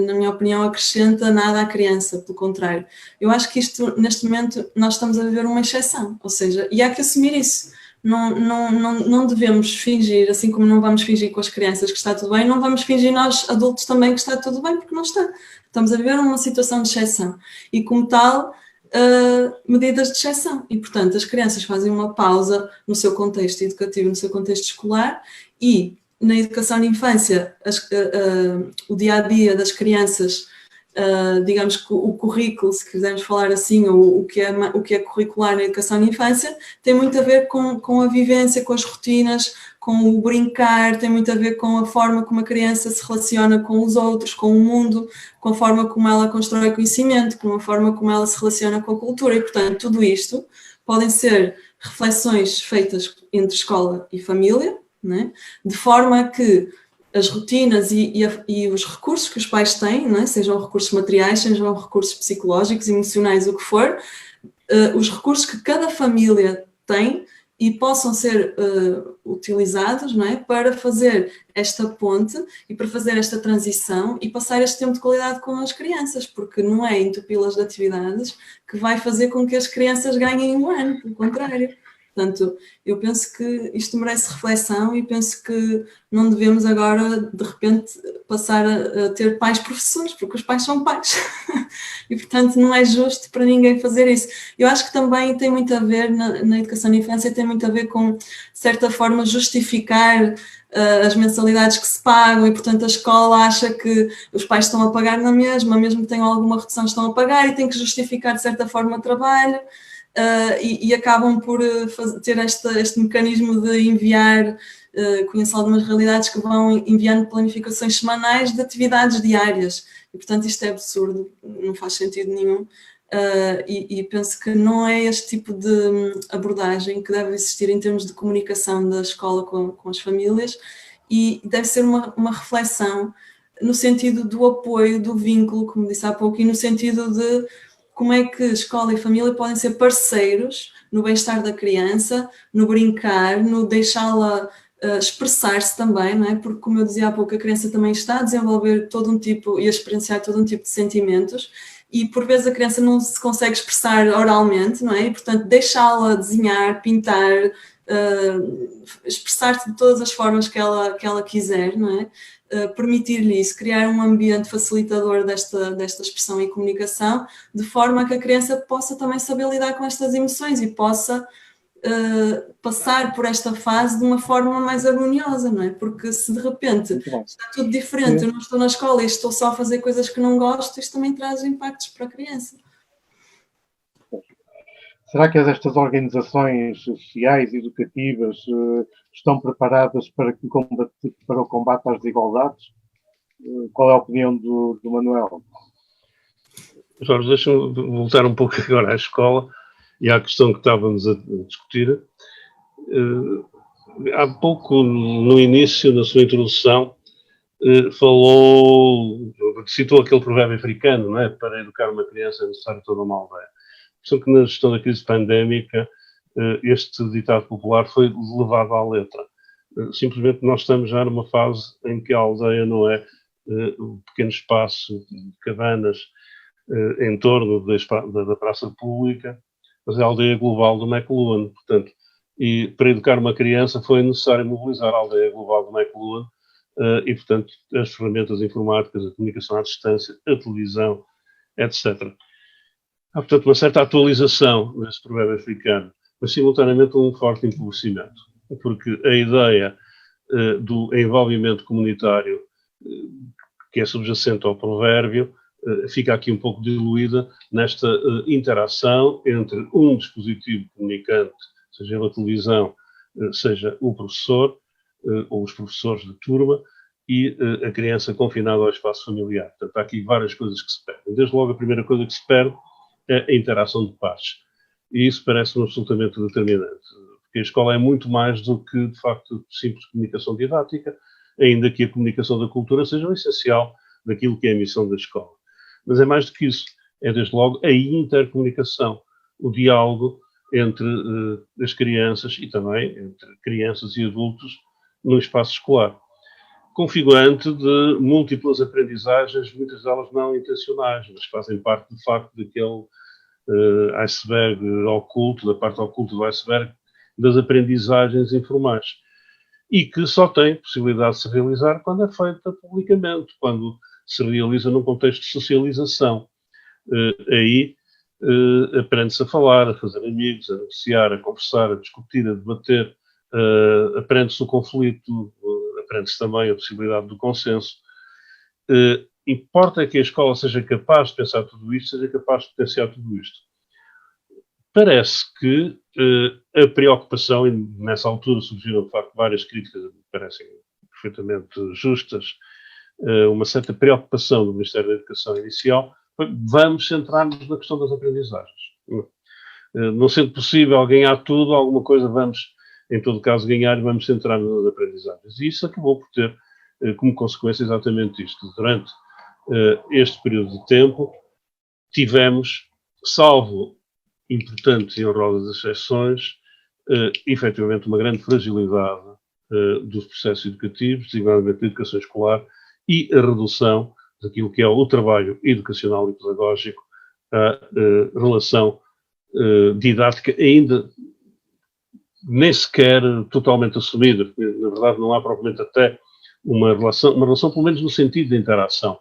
na minha opinião, acrescenta nada à criança, pelo contrário. Eu acho que isto, neste momento, nós estamos a viver uma exceção, ou seja, e há que assumir isso. Não devemos fingir, assim como não vamos fingir com as crianças que está tudo bem, não vamos fingir nós, adultos, também que está tudo bem, porque não está. Estamos a viver uma situação de exceção. E, como tal, medidas de exceção. E, portanto, as crianças fazem uma pausa no seu contexto educativo, no seu contexto escolar, e na educação de infância, o dia-a-dia das crianças, digamos que o currículo, se quisermos falar assim, ou o que é curricular na educação de infância, tem muito a ver com a vivência, com as rotinas, com o brincar, tem muito a ver com a forma como a criança se relaciona com os outros, com o mundo, com a forma como ela constrói conhecimento, com a forma como ela se relaciona com a cultura, e, portanto, tudo isto podem ser reflexões feitas entre escola e família, né? De forma que as rotinas e os recursos que os pais têm, não é? Sejam recursos materiais, sejam recursos psicológicos, emocionais, o que for, os recursos que cada família tem e possam ser utilizados, não é? Para fazer esta ponte e para fazer esta transição e passar este tempo de qualidade com as crianças, porque não é entupi-las de atividades que vai fazer com que as crianças ganhem um ano, pelo contrário. Portanto, eu penso que isto merece reflexão e penso que não devemos agora, de repente, passar a ter pais professores, porque os pais são pais. E, portanto, não é justo para ninguém fazer isso. Eu acho que também tem muito a ver, na educação da infância, tem muito a ver com, de certa forma, justificar as mensalidades que se pagam e, portanto, a escola acha que os pais estão a pagar na mesma, mesmo que tenham alguma redução, estão a pagar e tem que justificar, de certa forma, o trabalho. E acabam por ter este mecanismo de enviar, conheço algumas realidades que vão enviando planificações semanais de atividades diárias, e portanto isto é absurdo, não faz sentido nenhum, e penso que não é este tipo de abordagem que deve existir em termos de comunicação da escola com as famílias, e deve ser uma reflexão no sentido do apoio, do vínculo, como disse há pouco, e no sentido de como é que escola e família podem ser parceiros no bem-estar da criança, no brincar, no deixá-la expressar-se também, não é? Porque, como eu dizia há pouco, a criança também está a desenvolver todo um tipo e a experienciar todo um tipo de sentimentos e, por vezes, a criança não se consegue expressar oralmente, não é? E, portanto, deixá-la desenhar, pintar, expressar-se de todas as formas que ela quiser, não é? Permitir-lhe isso, criar um ambiente facilitador desta expressão e comunicação, de forma a que a criança possa também saber lidar com estas emoções e possa passar por esta fase de uma forma mais harmoniosa, não é? Porque se de repente está tudo diferente, eu não estou na escola e estou só a fazer coisas que não gosto, isto também traz impactos para a criança. Será que estas organizações sociais e educativas estão preparadas para o combate às desigualdades? Qual é a opinião do Manuel? Jorge, deixa-me voltar um pouco agora à escola e à questão que estávamos a discutir. Há pouco, no início, na sua introdução, citou aquele provérbio africano, não é? Para educar uma criança é necessário toda uma aldeia. Só que na gestão da crise pandémica, este ditado popular foi levado à letra. Simplesmente nós estamos já numa fase em que a aldeia não é um pequeno espaço de cabanas em torno da praça pública, mas é a aldeia global do McLuhan. Portanto, e para educar uma criança foi necessário mobilizar a aldeia global do McLuhan e, portanto, as ferramentas informáticas, a comunicação à distância, a televisão, etc. Há, portanto, uma certa atualização desse provérbio africano, mas simultaneamente um forte empobrecimento, porque a ideia do envolvimento comunitário que é subjacente ao provérbio fica aqui um pouco diluída nesta interação entre um dispositivo comunicante, seja ele a televisão, seja o professor ou os professores de turma, e a criança confinada ao espaço familiar. Portanto, há aqui várias coisas que se perdem. Desde logo, a primeira coisa que se perde é a interação de pares. E isso parece-me absolutamente determinante, porque a escola é muito mais do que, de facto, simples comunicação didática, ainda que a comunicação da cultura seja o essencial daquilo que é a missão da escola. Mas é mais do que isso. É, desde logo, a intercomunicação, o diálogo entre as crianças e também entre crianças e adultos no espaço escolar, configurante de múltiplas aprendizagens, muitas delas não intencionais, mas fazem parte, de facto, daquele iceberg oculto, da parte oculta do iceberg, das aprendizagens informais. E que só tem possibilidade de se realizar quando é feita publicamente, quando se realiza num contexto de socialização. Aí aprende-se a falar, a fazer amigos, a negociar, a conversar, a discutir, a debater, aprende-se o conflito, aprende-se também a possibilidade do consenso. Importa que a escola seja capaz de pensar tudo isto, seja capaz de potenciar tudo isto. Parece que a preocupação, e nessa altura surgiram de facto várias críticas, que me parecem perfeitamente justas, uma certa preocupação do Ministério da Educação inicial, foi, vamos centrar-nos na questão das aprendizagens. Não sendo possível ganhar tudo, alguma coisa vamos, em todo caso, ganhar e vamos centrar-nos nas aprendizagens. E isso acabou por ter como consequência exatamente isto. Durante este período de tempo, tivemos, salvo importantes e honrosas exceções, efetivamente uma grande fragilidade dos processos educativos, designadamente da educação escolar, e a redução daquilo que é o trabalho educacional e pedagógico, a relação didática ainda nem sequer totalmente assumida. Na verdade, não há propriamente até uma relação pelo menos no sentido de interação.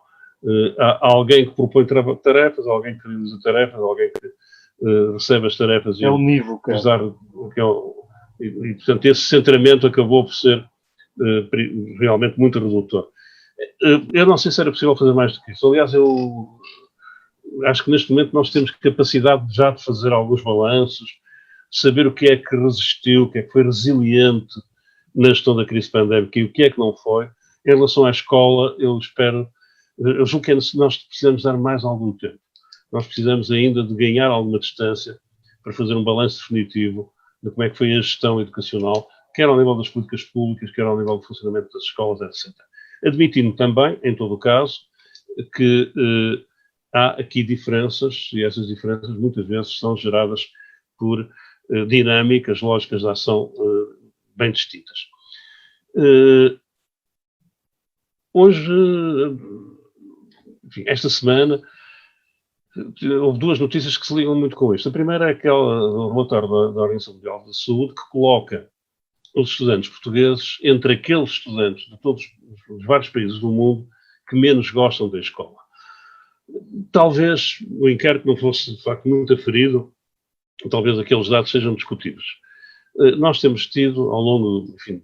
Há alguém que propõe tarefas, alguém que realiza tarefas, alguém que recebe as tarefas. É unívoco. E, portanto, esse centramento acabou por ser realmente muito redutor. Eu não sei se era possível fazer mais do que isso. Aliás, eu acho que neste momento nós temos capacidade já de fazer alguns balanços, saber o que é que resistiu, o que é que foi resiliente na gestão da crise pandémica e o que é que não foi. Em relação à escola, eu julgo que nós precisamos dar mais algum tempo. Nós precisamos ainda de ganhar alguma distância para fazer um balanço definitivo de como é que foi a gestão educacional, quer ao nível das políticas públicas, quer ao nível do funcionamento das escolas, etc. Admitindo também, em todo o caso, que há aqui diferenças, e essas diferenças muitas vezes são geradas por dinâmicas, lógicas de ação bem distintas. Hoje, enfim, esta semana, houve duas notícias que se ligam muito com isto. A primeira é aquela do relatório da Organização Mundial da Saúde, que coloca os estudantes portugueses entre aqueles estudantes de todos os vários países do mundo que menos gostam da escola. Talvez o inquérito não fosse, de facto, muito aferido, talvez aqueles dados sejam discutidos. Nós temos tido, ao longo, enfim,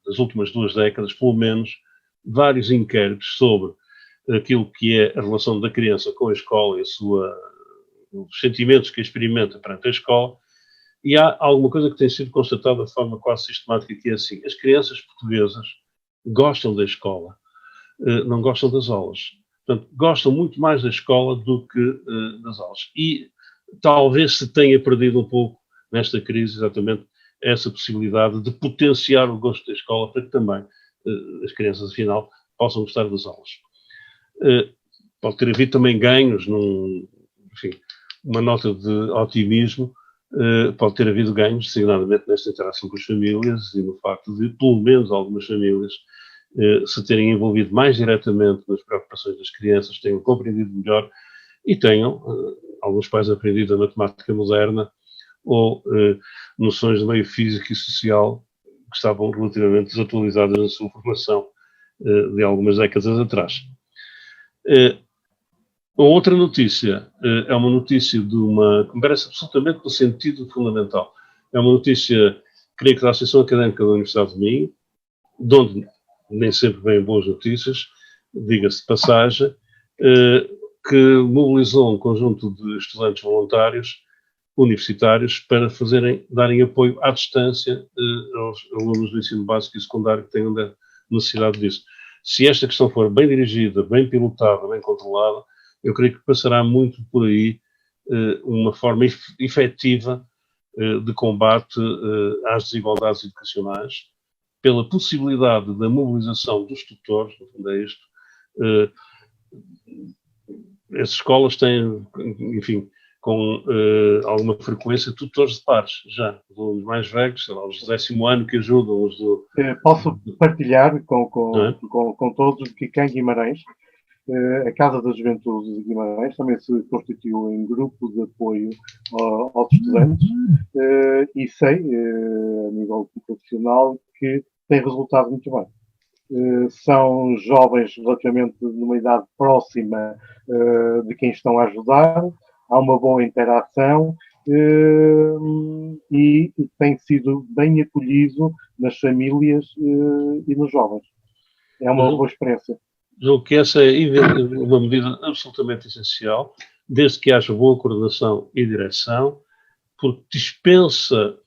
das últimas 2 décadas, pelo menos, vários inquéritos sobre aquilo que é a relação da criança com a escola e os sentimentos que experimenta perante a escola, e há alguma coisa que tem sido constatada de forma quase sistemática, que é assim: as crianças portuguesas gostam da escola, não gostam das aulas. Portanto, gostam muito mais da escola do que das aulas. E talvez se tenha perdido um pouco nesta crise exatamente essa possibilidade de potenciar o gosto da escola para que também as crianças, afinal, possam gostar das aulas. Pode ter havido também ganhos, enfim, uma nota de otimismo, pode ter havido ganhos, designadamente nesta interação com as famílias e no facto de, pelo menos, algumas famílias se terem envolvido mais diretamente nas preocupações das crianças, tenham compreendido melhor e tenham, alguns pais, aprendido a matemática moderna ou noções de meio físico e social que estavam relativamente desatualizadas na sua formação de algumas décadas atrás. A outra notícia é uma notícia que me parece absolutamente no sentido fundamental. É uma notícia, creio que da Associação Académica da Universidade de Minho, de onde nem sempre vêm boas notícias, diga-se de passagem, que mobilizou um conjunto de estudantes voluntários universitários para darem apoio à distância aos alunos do ensino básico e secundário que tenham necessidade disso. Se esta questão for bem dirigida, bem pilotada, bem controlada, eu creio que passará muito por aí uma forma efetiva de combate às desigualdades educacionais, pela possibilidade da mobilização dos tutores, no fundo é isto. As escolas têm, enfim, com alguma frequência, tutores de pares, já, os mais velhos, sei lá, os do 10º ano que ajudam os do... Posso partilhar com todos que cá em Guimarães, a Casa da Juventude de Guimarães também se constituiu em grupo de apoio aos estudantes e sei, a nível profissional, que tem resultado muito bem. São jovens relativamente numa idade próxima de quem estão a ajudar, há uma boa interação e tem sido bem acolhido nas famílias e nos jovens. É uma boa experiência. Julgo que essa é uma medida absolutamente essencial, desde que haja boa coordenação e direção, porque dispensa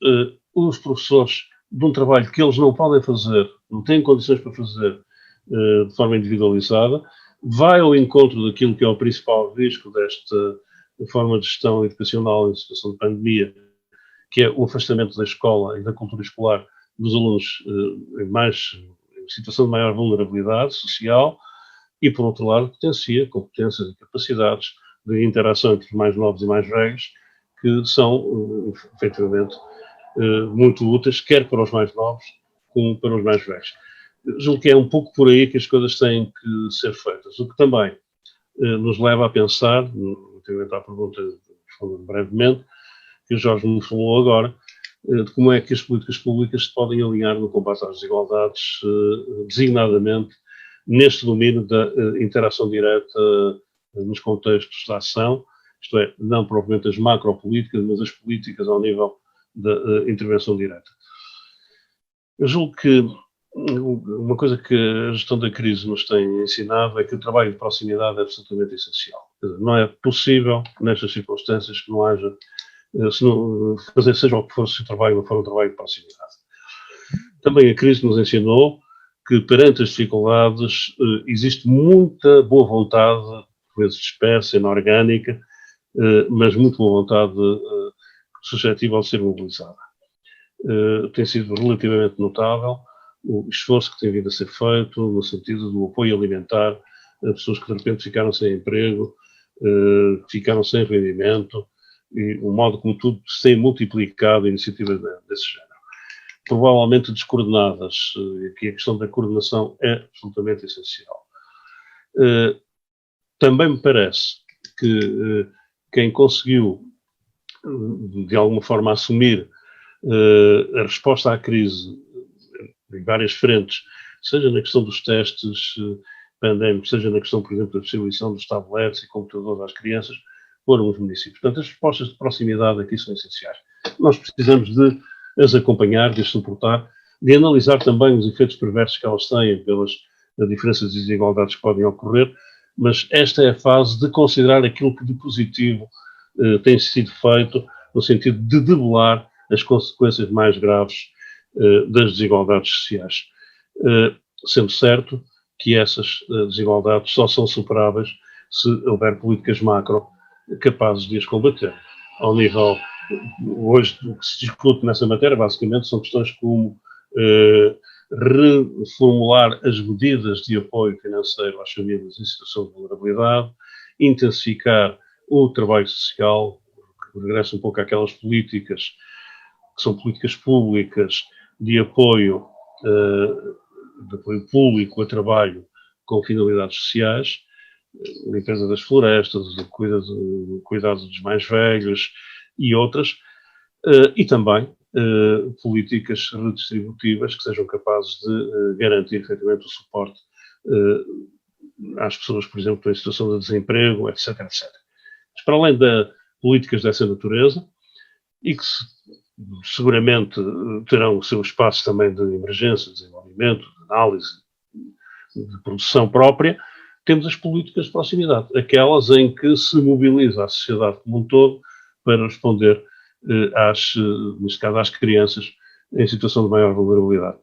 os professores de um trabalho que eles não podem fazer, não têm condições para fazer de forma individualizada, vai ao encontro daquilo que é o principal risco desta forma de gestão educacional em situação de pandemia, que é o afastamento da escola e da cultura escolar dos alunos em situação de maior vulnerabilidade social e, por outro lado, potencia competências e capacidades de interação entre os mais novos e mais velhos, que são, efetivamente, muito úteis, quer para os mais novos, como para os mais velhos. Julgo que é um pouco por aí que as coisas têm que ser feitas, o que também nos leva a pensar, relativamente à pergunta, respondendo brevemente, que o Jorge me falou agora, de como é que as políticas públicas se podem alinhar no combate às desigualdades, designadamente neste domínio da interação direta nos contextos de ação, isto é, não propriamente as macropolíticas, mas as políticas ao nível da intervenção direta. Eu julgo que uma coisa que a gestão da crise nos tem ensinado é que o trabalho de proximidade é absolutamente essencial. Não é possível, nestas circunstâncias, que não haja, se não fazer seja o que for, se o trabalho não for um trabalho de proximidade. Também a crise nos ensinou que, perante as dificuldades, existe muita boa vontade, por vezes dispersa, inorgânica, mas muito boa vontade suscetível de ser mobilizada. Tem sido relativamente notável o esforço que tem vindo a ser feito no sentido do apoio alimentar a pessoas que de repente ficaram sem emprego, ficaram sem rendimento, e o modo como tudo se tem multiplicado iniciativas desse género. Provavelmente descoordenadas, e aqui a questão da coordenação é absolutamente essencial. Também me parece que quem conseguiu, de alguma forma, assumir a resposta à crise em várias frentes, seja na questão dos testes pandémicos, seja na questão, por exemplo, da distribuição dos tablets e computadores às crianças, foram os municípios. Portanto, as respostas de proximidade aqui são essenciais. Nós precisamos de as acompanhar, de as suportar, de analisar também os efeitos perversos que elas têm pelas diferenças e desigualdades que podem ocorrer, mas esta é a fase de considerar aquilo que de positivo tem sido feito no sentido de debelar as consequências mais graves das desigualdades sociais. Sendo certo que essas desigualdades só são superáveis se houver políticas macro capazes de as combater. Ao nível, hoje, o que se discute nessa matéria, basicamente, são questões como reformular as medidas de apoio financeiro às famílias em situação de vulnerabilidade, intensificar o trabalho social, que regressa um pouco àquelas políticas que são políticas públicas de apoio público a trabalho com finalidades sociais, limpeza das florestas, cuidado dos mais velhos e outras, e também políticas redistributivas que sejam capazes de garantir efetivamente o suporte às pessoas, por exemplo, em situação de desemprego, etc, etc. Mas para além de políticas dessa natureza, e que seguramente terão o seu espaço também de emergência, de desenvolvimento, de análise, de produção própria, temos as políticas de proximidade, aquelas em que se mobiliza a sociedade como um todo para responder neste caso, às crianças em situação de maior vulnerabilidade.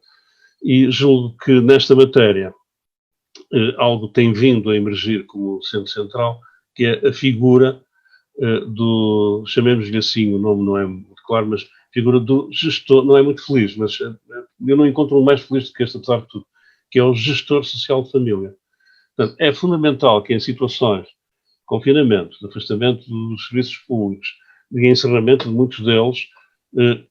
E julgo que nesta matéria algo tem vindo a emergir como sendo central, que é a figura do, chamemos-lhe assim, o nome não é muito claro, mas a figura do gestor, não é muito feliz, mas eu não encontro um mais feliz do que este, apesar de tudo, que é o gestor social de família. Portanto, é fundamental que em situações de confinamento, de afastamento dos serviços públicos, de encerramento de muitos deles,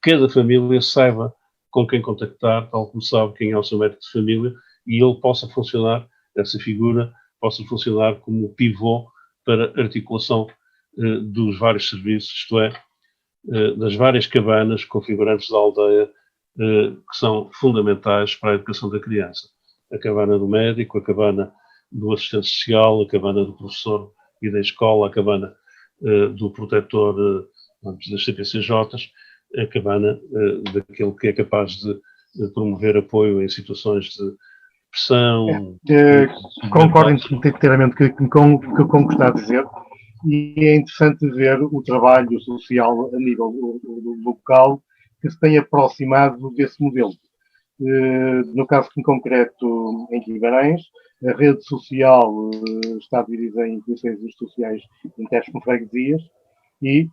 cada família saiba com quem contactar, tal como sabe quem é o seu médico de família, e ele possa funcionar, essa figura, possa funcionar como pivô para articulação dos vários serviços, isto é, das várias cabanas configurantes da aldeia, que são fundamentais para a educação da criança. A cabana do médico, a cabana do assistente social, a cabana do professor e da escola, a cabana do protetor das CPCJs, a cabana daquele que é capaz de promover apoio em situações de pressão. Concordo inteiramente com o que está a dizer, e é interessante ver o trabalho social a nível local que se tem aproximado desse modelo. No caso em concreto, em Guimarães, a rede social está dividida em comissões sociais interfreguesias e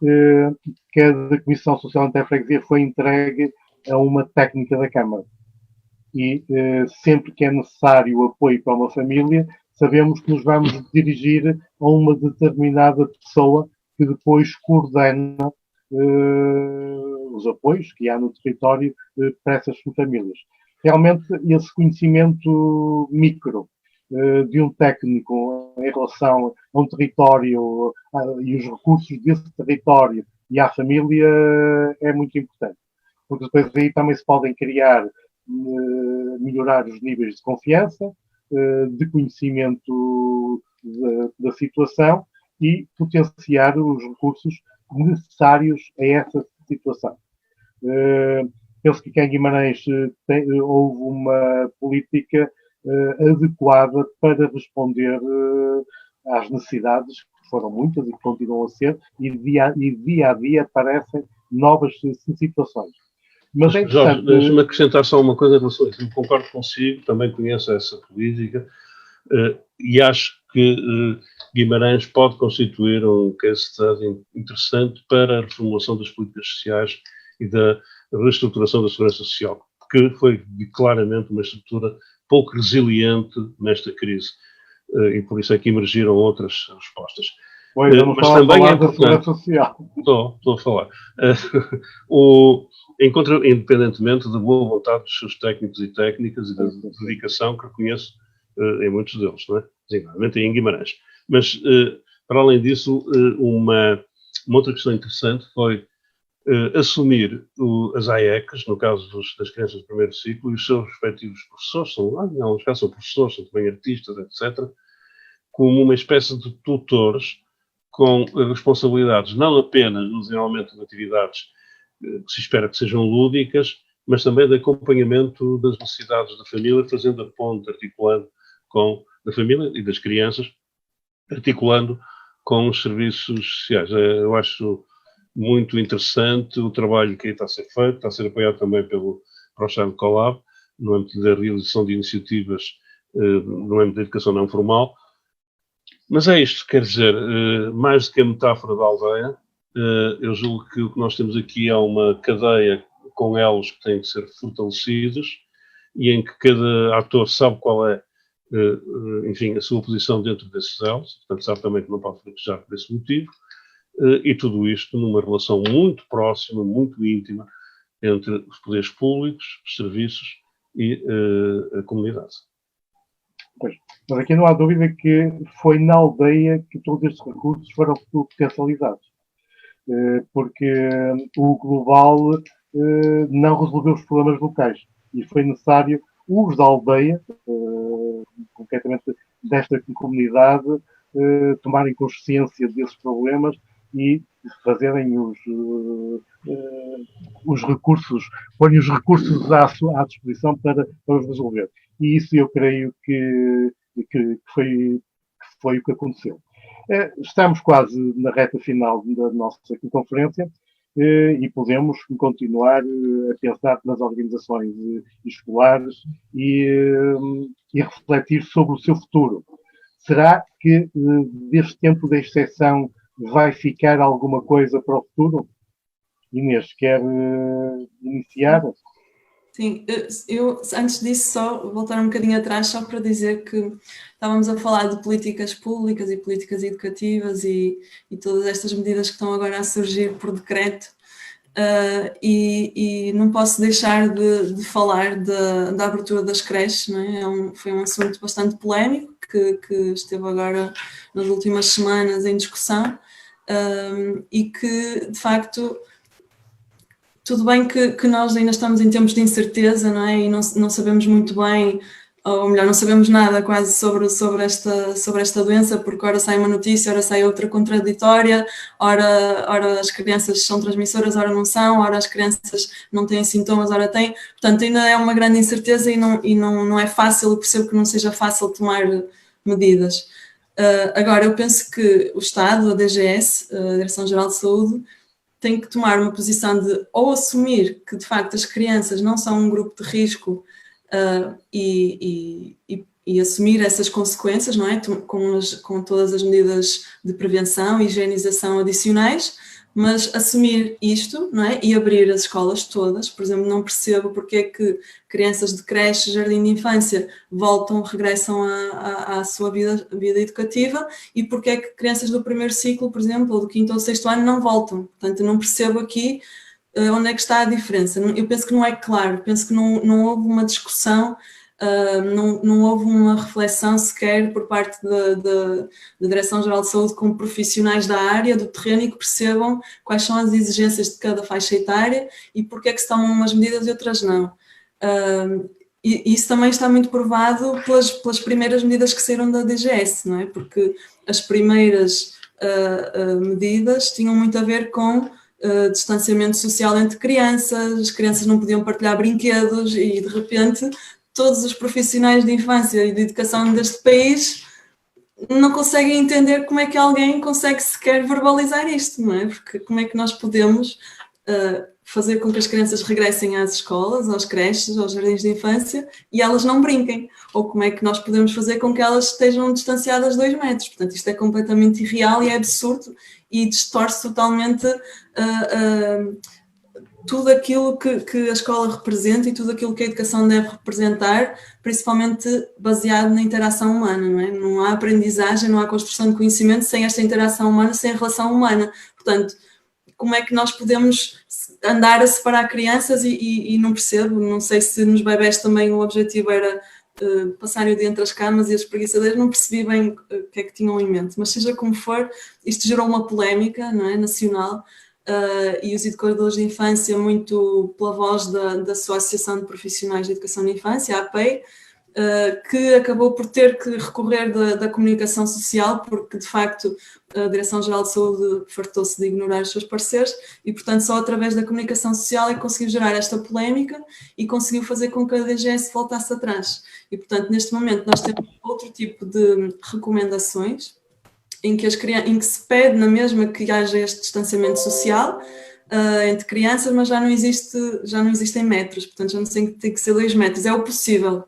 cada comissão social interfreguesia foi entregue a uma técnica da Câmara. E sempre que é necessário apoio para uma família, sabemos que nos vamos dirigir a uma determinada pessoa que depois coordena os apoios que há no território para essas famílias. Realmente, esse conhecimento micro de um técnico em relação a um território e os recursos desse território e à família é muito importante. Porque depois aí também se podem criar, melhorar os níveis de confiança, de conhecimento da situação e potenciar os recursos necessários a essa situação. Penso que em Guimarães houve uma política adequada para responder às necessidades, que foram muitas e que continuam a ser, e dia a dia aparecem novas situações. Mas Jorge, deixa-me acrescentar só uma coisa em relação a isso. Eu concordo consigo, também conheço essa política e acho que Guimarães pode constituir um case study interessante para a reformulação das políticas sociais e da reestruturação da segurança social, porque foi claramente uma estrutura pouco resiliente nesta crise e por isso é que emergiram outras respostas. Pois, eu não mas também é importante. Estou a falar. Independentemente da boa vontade dos seus técnicos e técnicas e da dedicação que reconheço em muitos deles, não é? Designadamente em Guimarães. Mas, para além disso, uma outra questão interessante foi assumir as AECs, no caso das crianças do primeiro ciclo, e os seus respectivos professores, em alguns casos são professores, são também artistas, etc., como uma espécie de tutores com responsabilidades não apenas no desenvolvimento de atividades que se espera que sejam lúdicas, mas também de acompanhamento das necessidades da família, fazendo a ponte, articulando com a família e das crianças, articulando com os serviços sociais. Eu acho muito interessante o trabalho que aí está a ser feito, está a ser apoiado também pelo ProChan Collab, no âmbito da realização de iniciativas no âmbito da educação não formal. Mas é isto, quer dizer, mais do que a metáfora da aldeia, eu julgo que o que nós temos aqui é uma cadeia com elos que têm que ser fortalecidos e em que cada ator sabe qual é, enfim, a sua posição dentro desses elos, portanto sabe também que não pode fraquejar por esse motivo, e tudo isto numa relação muito próxima, muito íntima entre os poderes públicos, os serviços e a comunidade. Pois, mas aqui não há dúvida que foi na aldeia que todos estes recursos foram potencializados. Porque o global não resolveu os problemas locais e foi necessário os da aldeia, concretamente desta comunidade, tomarem consciência desses problemas e fazerem os recursos, porem os recursos à disposição para os resolver. E isso eu creio que foi o que aconteceu. Estamos quase na reta final da nossa conferência e podemos continuar a pensar nas organizações escolares e refletir sobre o seu futuro. Será que deste tempo de exceção vai ficar alguma coisa para o futuro? Inês, quer iniciar? Sim, eu antes disso só voltar um bocadinho atrás só para dizer que estávamos a falar de políticas públicas e políticas educativas e todas estas medidas que estão agora a surgir por decreto e não posso deixar de falar da abertura das creches, não é? Foi um assunto bastante polémico que esteve agora nas últimas semanas em discussão e que de facto tudo bem que nós ainda estamos em tempos de incerteza, não é? E não sabemos muito bem, ou melhor, não sabemos nada quase sobre esta doença, porque ora sai uma notícia, ora sai outra contraditória, ora as crianças são transmissoras, ora não são, ora as crianças não têm sintomas, ora têm. Portanto, ainda é uma grande incerteza e não é fácil, eu percebo que não seja fácil tomar medidas. Agora, eu penso que o Estado, a DGS, a Direção-Geral de Saúde, tem que tomar uma posição de ou assumir que, de facto, as crianças não são um grupo de risco e assumir essas consequências, não é? Com todas as medidas de prevenção e higienização adicionais, mas assumir isto, não é? E abrir as escolas todas. Por exemplo, não percebo porque é que crianças de creche, jardim de infância regressam à sua vida educativa, e porque é que crianças do primeiro ciclo, por exemplo, ou do quinto ou sexto ano não voltam. Portanto, eu não percebo aqui onde é que está a diferença. Eu penso que não é claro, penso que não houve uma discussão, não houve uma reflexão sequer por parte da Direção-Geral de Saúde com profissionais da área, do terreno, e que percebam quais são as exigências de cada faixa etária e porque é que se tomam umas medidas e outras não. E isso também está muito provado pelas primeiras medidas que saíram da DGS, não é? Porque as primeiras medidas tinham muito a ver com distanciamento social entre crianças, as crianças não podiam partilhar brinquedos e, de repente, todos os profissionais de infância e de educação deste país não conseguem entender como é que alguém consegue sequer verbalizar isto, não é? Porque como é que nós podemos fazer com que as crianças regressem às escolas, às creches, aos jardins de infância e elas não brinquem? Ou como é que nós podemos fazer com que elas estejam distanciadas 2 metros? Portanto, isto é completamente irreal e é absurdo e distorce totalmente tudo aquilo que a escola representa e tudo aquilo que a educação deve representar, principalmente baseado na interação humana, não é? Não há aprendizagem, não há construção de conhecimento sem esta interação humana, sem a relação humana. Portanto, como é que nós podemos andar a separar crianças e não percebo, não sei se nos bebés também o objetivo era passarem o dia entre as camas e as espreguiçadeiras, não percebi bem o que é que tinham em mente, mas seja como for, isto gerou uma polémica, não é, nacional, e os educadores de infância, muito pela voz da sua Associação de Profissionais de Educação de Infância, a APEI, que acabou por ter que recorrer da comunicação social, porque de facto a Direção-Geral de Saúde fartou-se de ignorar os seus pareceres e, portanto, só através da comunicação social é que conseguiu gerar esta polémica e conseguiu fazer com que a DGS voltasse atrás. E, portanto, neste momento nós temos outro tipo de recomendações em que se pede na mesma que haja este distanciamento social entre crianças, mas já não existem metros, portanto já não tem que ser 2 metros, é o possível.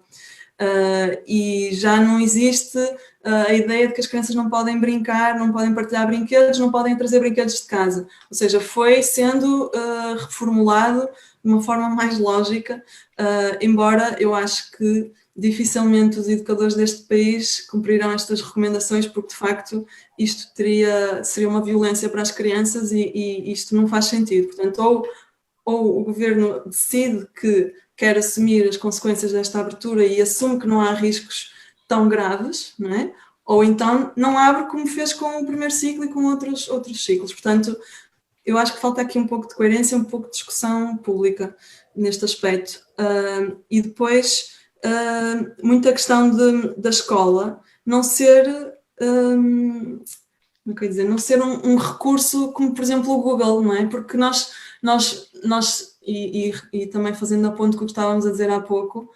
E já não existe a ideia de que as crianças não podem brincar, não podem partilhar brinquedos, não podem trazer brinquedos de casa. Ou seja, foi sendo reformulado de uma forma mais lógica, embora eu acho que dificilmente os educadores deste país cumprirão estas recomendações, porque de facto isto seria uma violência para as crianças e isto não faz sentido. Portanto, ou o governo decide que quer assumir as consequências desta abertura e assume que não há riscos tão graves, não é? Ou então não abre como fez com o primeiro ciclo e com outros ciclos. Portanto, eu acho que falta aqui um pouco de coerência, um pouco de discussão pública neste aspecto. E depois, muita questão da escola não ser, como é que eu ia dizer, não ser um recurso como, por exemplo, o Google, não é? Porque nós e também fazendo a ponto com o que estávamos a dizer há pouco,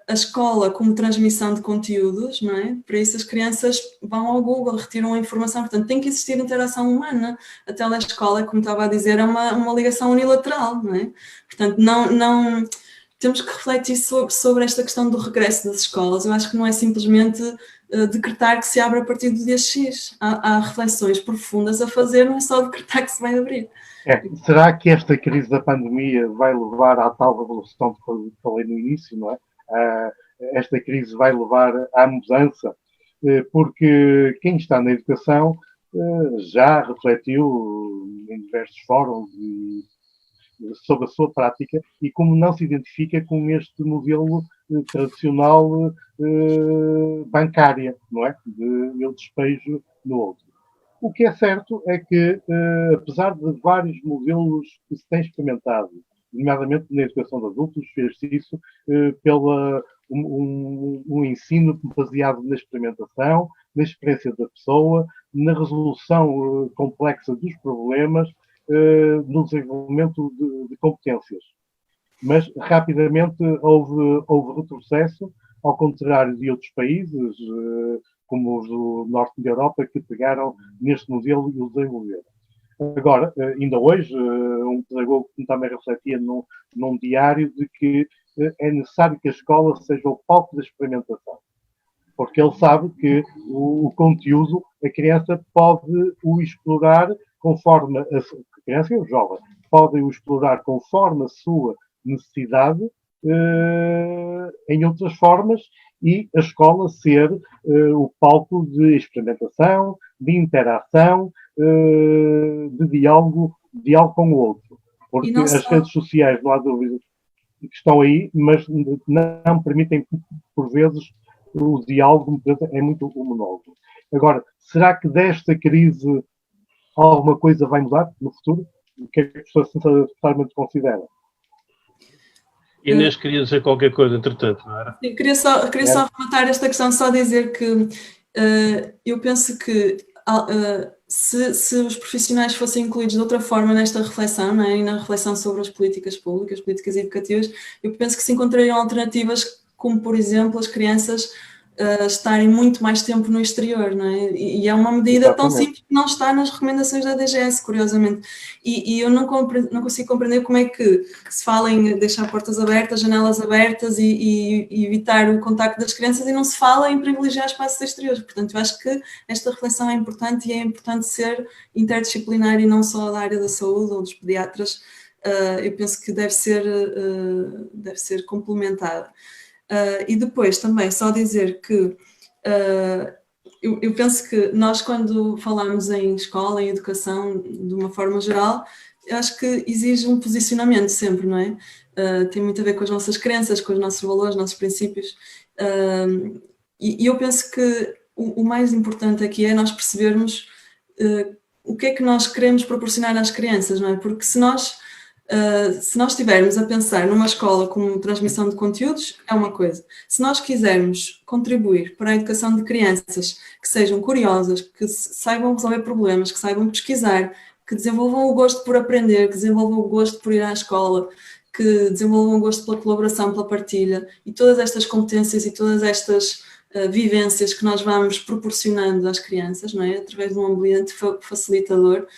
a escola como transmissão de conteúdos, não é? Para isso as crianças vão ao Google, retiram a informação, portanto tem que existir interação humana. A telescola, como estava a dizer, é uma ligação unilateral, não é? Portanto, não temos que refletir sobre esta questão do regresso das escolas. Eu acho que não é simplesmente decretar que se abre a partir do dia X. Há reflexões profundas a fazer, não é só decretar que se vai abrir. Será que esta crise da pandemia vai levar à tal revolução que falei no início, não é? Esta crise vai levar à mudança, porque quem está na educação já refletiu em diversos fóruns sobre a sua prática e como não se identifica com este modelo tradicional bancária, não é? Eu despejo no outro. O que é certo é que, apesar de vários modelos que se têm experimentado, nomeadamente na educação de adultos, fez-se isso pela um ensino baseado na experimentação, na experiência da pessoa, na resolução complexa dos problemas, no desenvolvimento de competências. Mas, rapidamente, houve retrocesso, ao contrário de outros países, como os do norte da Europa, que pegaram neste modelo e o desenvolveram. Agora, ainda hoje, um pedagogo que também refletia num diário de que é necessário que a escola seja o palco da experimentação. Porque ele sabe que o conteúdo, a criança pode o explorar conforme a criança e o jovem, podem o explorar conforme a sua necessidade, em outras formas, e a escola ser o palco de experimentação, de interação, de diálogo com o outro. Porque as redes sociais, não há dúvida, que estão aí, mas não permitem, por vezes, o diálogo, é muito o monólogo. Agora, será que desta crise alguma coisa vai mudar no futuro? O que é que a pessoa sinceramente considera? Inês queria dizer qualquer coisa, entretanto, não era? Sim, queria só rematar esta questão, só dizer que eu penso que se os profissionais fossem incluídos de outra forma nesta reflexão, não é? E na reflexão sobre as políticas públicas, políticas educativas, eu penso que se encontrariam alternativas como, por exemplo, as crianças estarem muito mais tempo no exterior, não é? E é uma medida Exatamente. Tão simples que não está nas recomendações da DGS, curiosamente. E eu não consigo compreender como é que se fala em deixar portas abertas, janelas abertas e evitar o contacto das crianças e não se fala em privilegiar espaços exteriores. Portanto, eu acho que esta reflexão é importante e é importante ser interdisciplinar e não só da área da saúde ou dos pediatras. Eu penso que deve ser complementada. E depois também só dizer que eu penso que nós, quando falamos em escola, em educação, de uma forma geral, eu acho que exige um posicionamento sempre, não é? Tem muito a ver com as nossas crenças, com os nossos valores, nossos princípios. E eu penso que o mais importante aqui é nós percebermos o que é que nós queremos proporcionar às crianças, não é? Porque se nós estivermos a pensar numa escola como transmissão de conteúdos, é uma coisa. Se nós quisermos contribuir para a educação de crianças que sejam curiosas, que saibam resolver problemas, que saibam pesquisar, que desenvolvam o gosto por aprender, que desenvolvam o gosto por ir à escola, que desenvolvam o gosto pela colaboração, pela partilha, e todas estas competências e todas estas vivências que nós vamos proporcionando às crianças, não é? Através de um ambiente facilitador.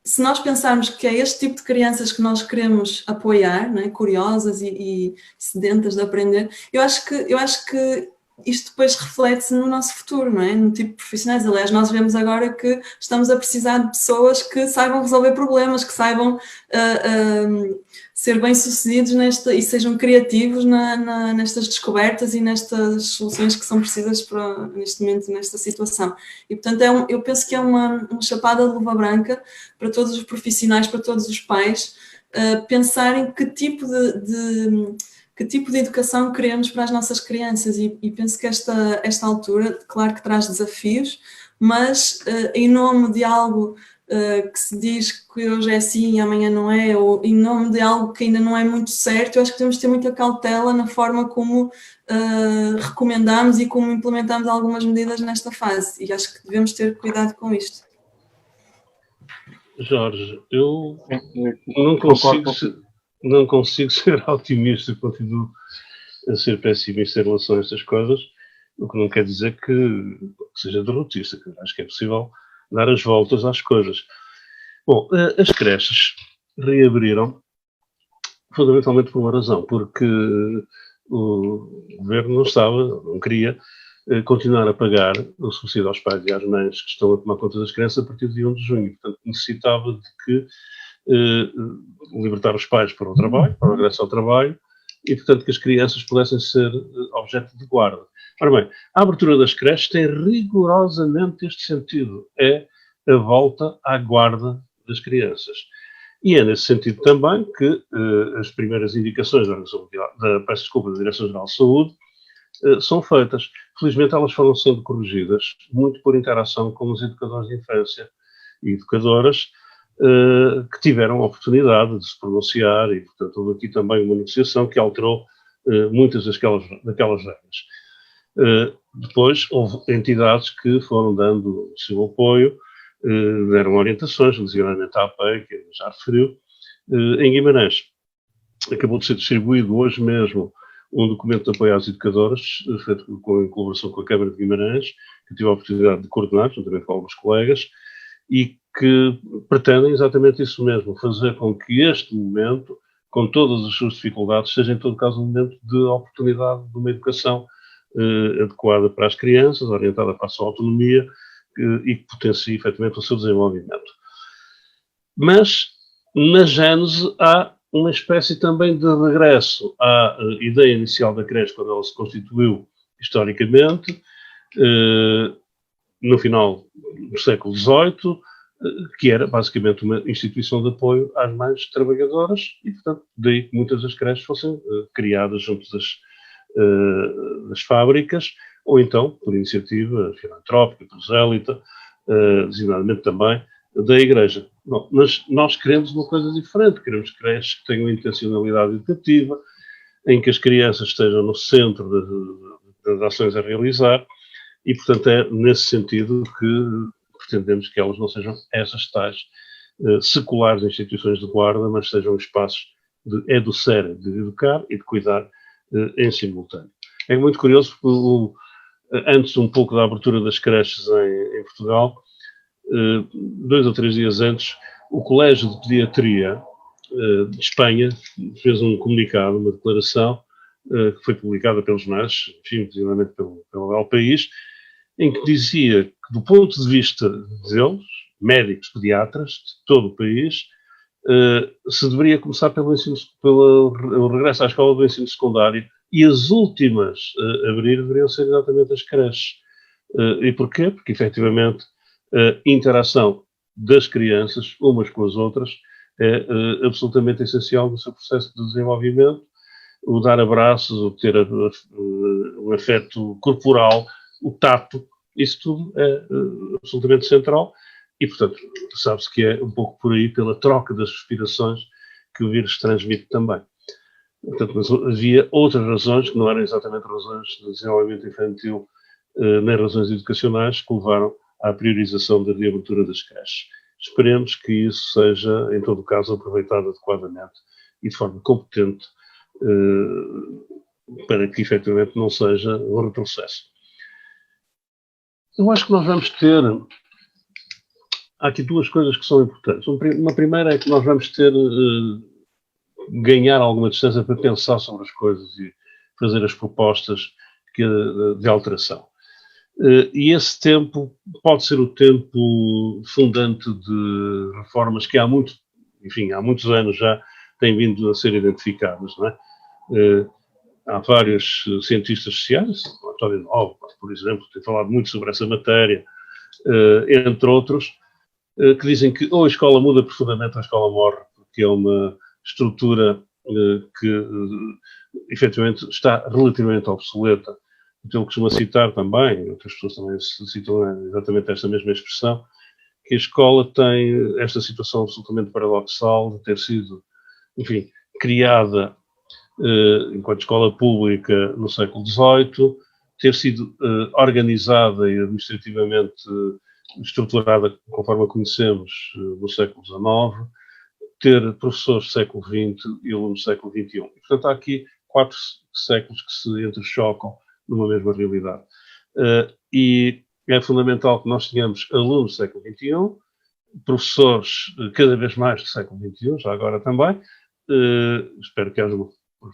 Se nós pensarmos que é este tipo de crianças que nós queremos apoiar, não é? Curiosas e sedentas de aprender, eu acho que isto depois reflete-se no nosso futuro, não é? No tipo de profissionais. Aliás, nós vemos agora que estamos a precisar de pessoas que saibam resolver problemas, que saibam ser bem-sucedidos e sejam criativos nestas descobertas e nestas soluções que são precisas neste momento, nesta situação. E, portanto, eu penso que é uma chapada de luva branca para todos os profissionais, para todos os pais, pensarem que tipo de educação queremos para as nossas crianças e penso que esta altura, claro que traz desafios, mas em nome de algo que se diz que hoje é assim e amanhã não é, ou em nome de algo que ainda não é muito certo, eu acho que temos de ter muita cautela na forma como recomendamos e como implementamos algumas medidas nesta fase, e acho que devemos ter cuidado com isto. Jorge, eu não consigo ser otimista, continuo a ser pessimista em relação a estas coisas, o que não quer dizer que seja derrotista, que acho que é possível dar as voltas às coisas. Bom, as creches reabriram fundamentalmente por uma razão, porque o governo não queria continuar a pagar o subsídio aos pais e às mães que estão a tomar conta das crianças a partir de 1 de junho. Portanto, necessitava de que libertar os pais para o trabalho, para o regresso ao trabalho, e, portanto, que as crianças pudessem ser objeto de guarda. Ora bem, a abertura das creches tem rigorosamente este sentido, é a volta à guarda das crianças. E é nesse sentido também que as primeiras indicações da Direção-Geral de Saúde são feitas. Felizmente elas foram sendo corrigidas, muito por interação com os educadores de infância e educadoras, que tiveram a oportunidade de se pronunciar e, portanto, houve aqui também uma negociação que alterou muitas daquelas regras. Depois, houve entidades que foram dando o seu apoio, deram orientações, lesionamento à APEI, que já referiu, em Guimarães. Acabou de ser distribuído hoje mesmo um documento de apoio às educadoras, feito em colaboração com a Câmara de Guimarães, que tive a oportunidade de coordenar, juntamente com alguns colegas, e que pretendem exatamente isso mesmo, fazer com que este momento, com todas as suas dificuldades, seja em todo caso um momento de oportunidade de uma educação adequada para as crianças, orientada para a sua autonomia e que potencie efetivamente o seu desenvolvimento. Mas, na gênese, há uma espécie também de regresso à ideia inicial da creche, quando ela se constituiu historicamente, no final do século XVIII, que era basicamente uma instituição de apoio às mães trabalhadoras e, portanto, daí que muitas das creches fossem criadas junto das fábricas, ou então por iniciativa filantrópica, prosélita, designadamente também da Igreja. Bom, mas nós queremos uma coisa diferente, queremos creches que tenham intencionalidade educativa, em que as crianças estejam no centro das ações a realizar, e, portanto, é nesse sentido que pretendemos que elas não sejam essas tais seculares instituições de guarda, mas sejam espaços de educar, de educar e de cuidar em simultâneo. É muito curioso porque antes um pouco da abertura das creches em Portugal, 2 ou 3 dias antes, o Colégio de Pediatria de Espanha fez um comunicado, uma declaração, que foi publicada pelos jornais, enfim, precisamente pelo El País, em que dizia que, do ponto de vista deles, médicos, pediatras, de todo o país, se deveria começar pelo regresso à escola do ensino secundário, e as últimas a abrir deveriam ser exatamente as creches. E porquê? Porque, efetivamente, a interação das crianças, umas com as outras, é absolutamente essencial no seu processo de desenvolvimento. O dar abraços, o ter o afeto corporal, o tato, isso tudo é absolutamente central e, portanto, sabe-se que é um pouco por aí, pela troca das respirações, que o vírus transmite também. Portanto, mas havia outras razões, que não eram exatamente razões de desenvolvimento infantil, nem razões educacionais, que levaram à priorização da reabertura das creches. Esperemos que isso seja, em todo o caso, aproveitado adequadamente e de forma competente, para que efetivamente não seja um retrocesso. Eu acho que nós vamos ter... Há aqui 2 coisas que são importantes. Uma primeira é que nós vamos ter... ganhar alguma distância para pensar sobre as coisas e fazer as propostas de alteração. E esse tempo pode ser o tempo fundante de reformas que há muitos anos já têm vindo a ser identificadas, não é? Há vários cientistas sociais, o António Novo, por exemplo, tem falado muito sobre essa matéria, entre outros, que dizem que ou a escola muda profundamente ou a escola morre, porque é uma estrutura que efetivamente está relativamente obsoleta. Então, eu costumo citar também, outras pessoas também citam exatamente esta mesma expressão, que a escola tem esta situação absolutamente paradoxal de ter sido, enfim, criada enquanto escola pública no século XVIII, ter sido organizada e administrativamente estruturada conforme a conhecemos no século XIX, ter professores do século XX e alunos do século XXI. E, portanto, há aqui 4 séculos que se entrechocam numa mesma realidade. E é fundamental que nós tenhamos alunos do século XXI, professores cada vez mais do século XXI, já agora também. Espero que haja uma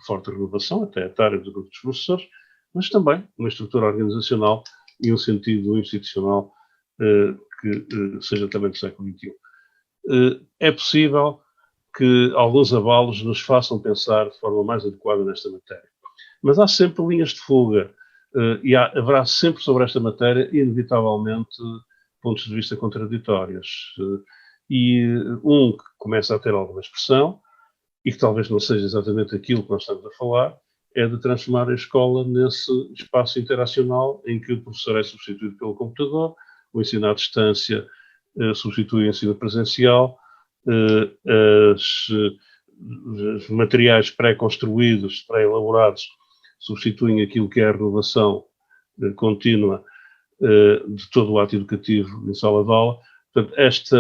forte renovação, até etária do grupo dos professores, mas também uma estrutura organizacional e um sentido institucional que seja também do século XXI. É possível que alguns abalos nos façam pensar de forma mais adequada nesta matéria. Mas há sempre linhas de fuga e haverá sempre sobre esta matéria, inevitavelmente, pontos de vista contraditórios. E um que começa a ter alguma expressão, e que talvez não seja exatamente aquilo que nós estamos a falar, é de transformar a escola nesse espaço interacional em que o professor é substituído pelo computador, o ensino à distância substitui o ensino presencial, os materiais pré-construídos, pré-elaborados, substituem aquilo que é a renovação contínua de todo o ato educativo em sala de aula. Portanto, esta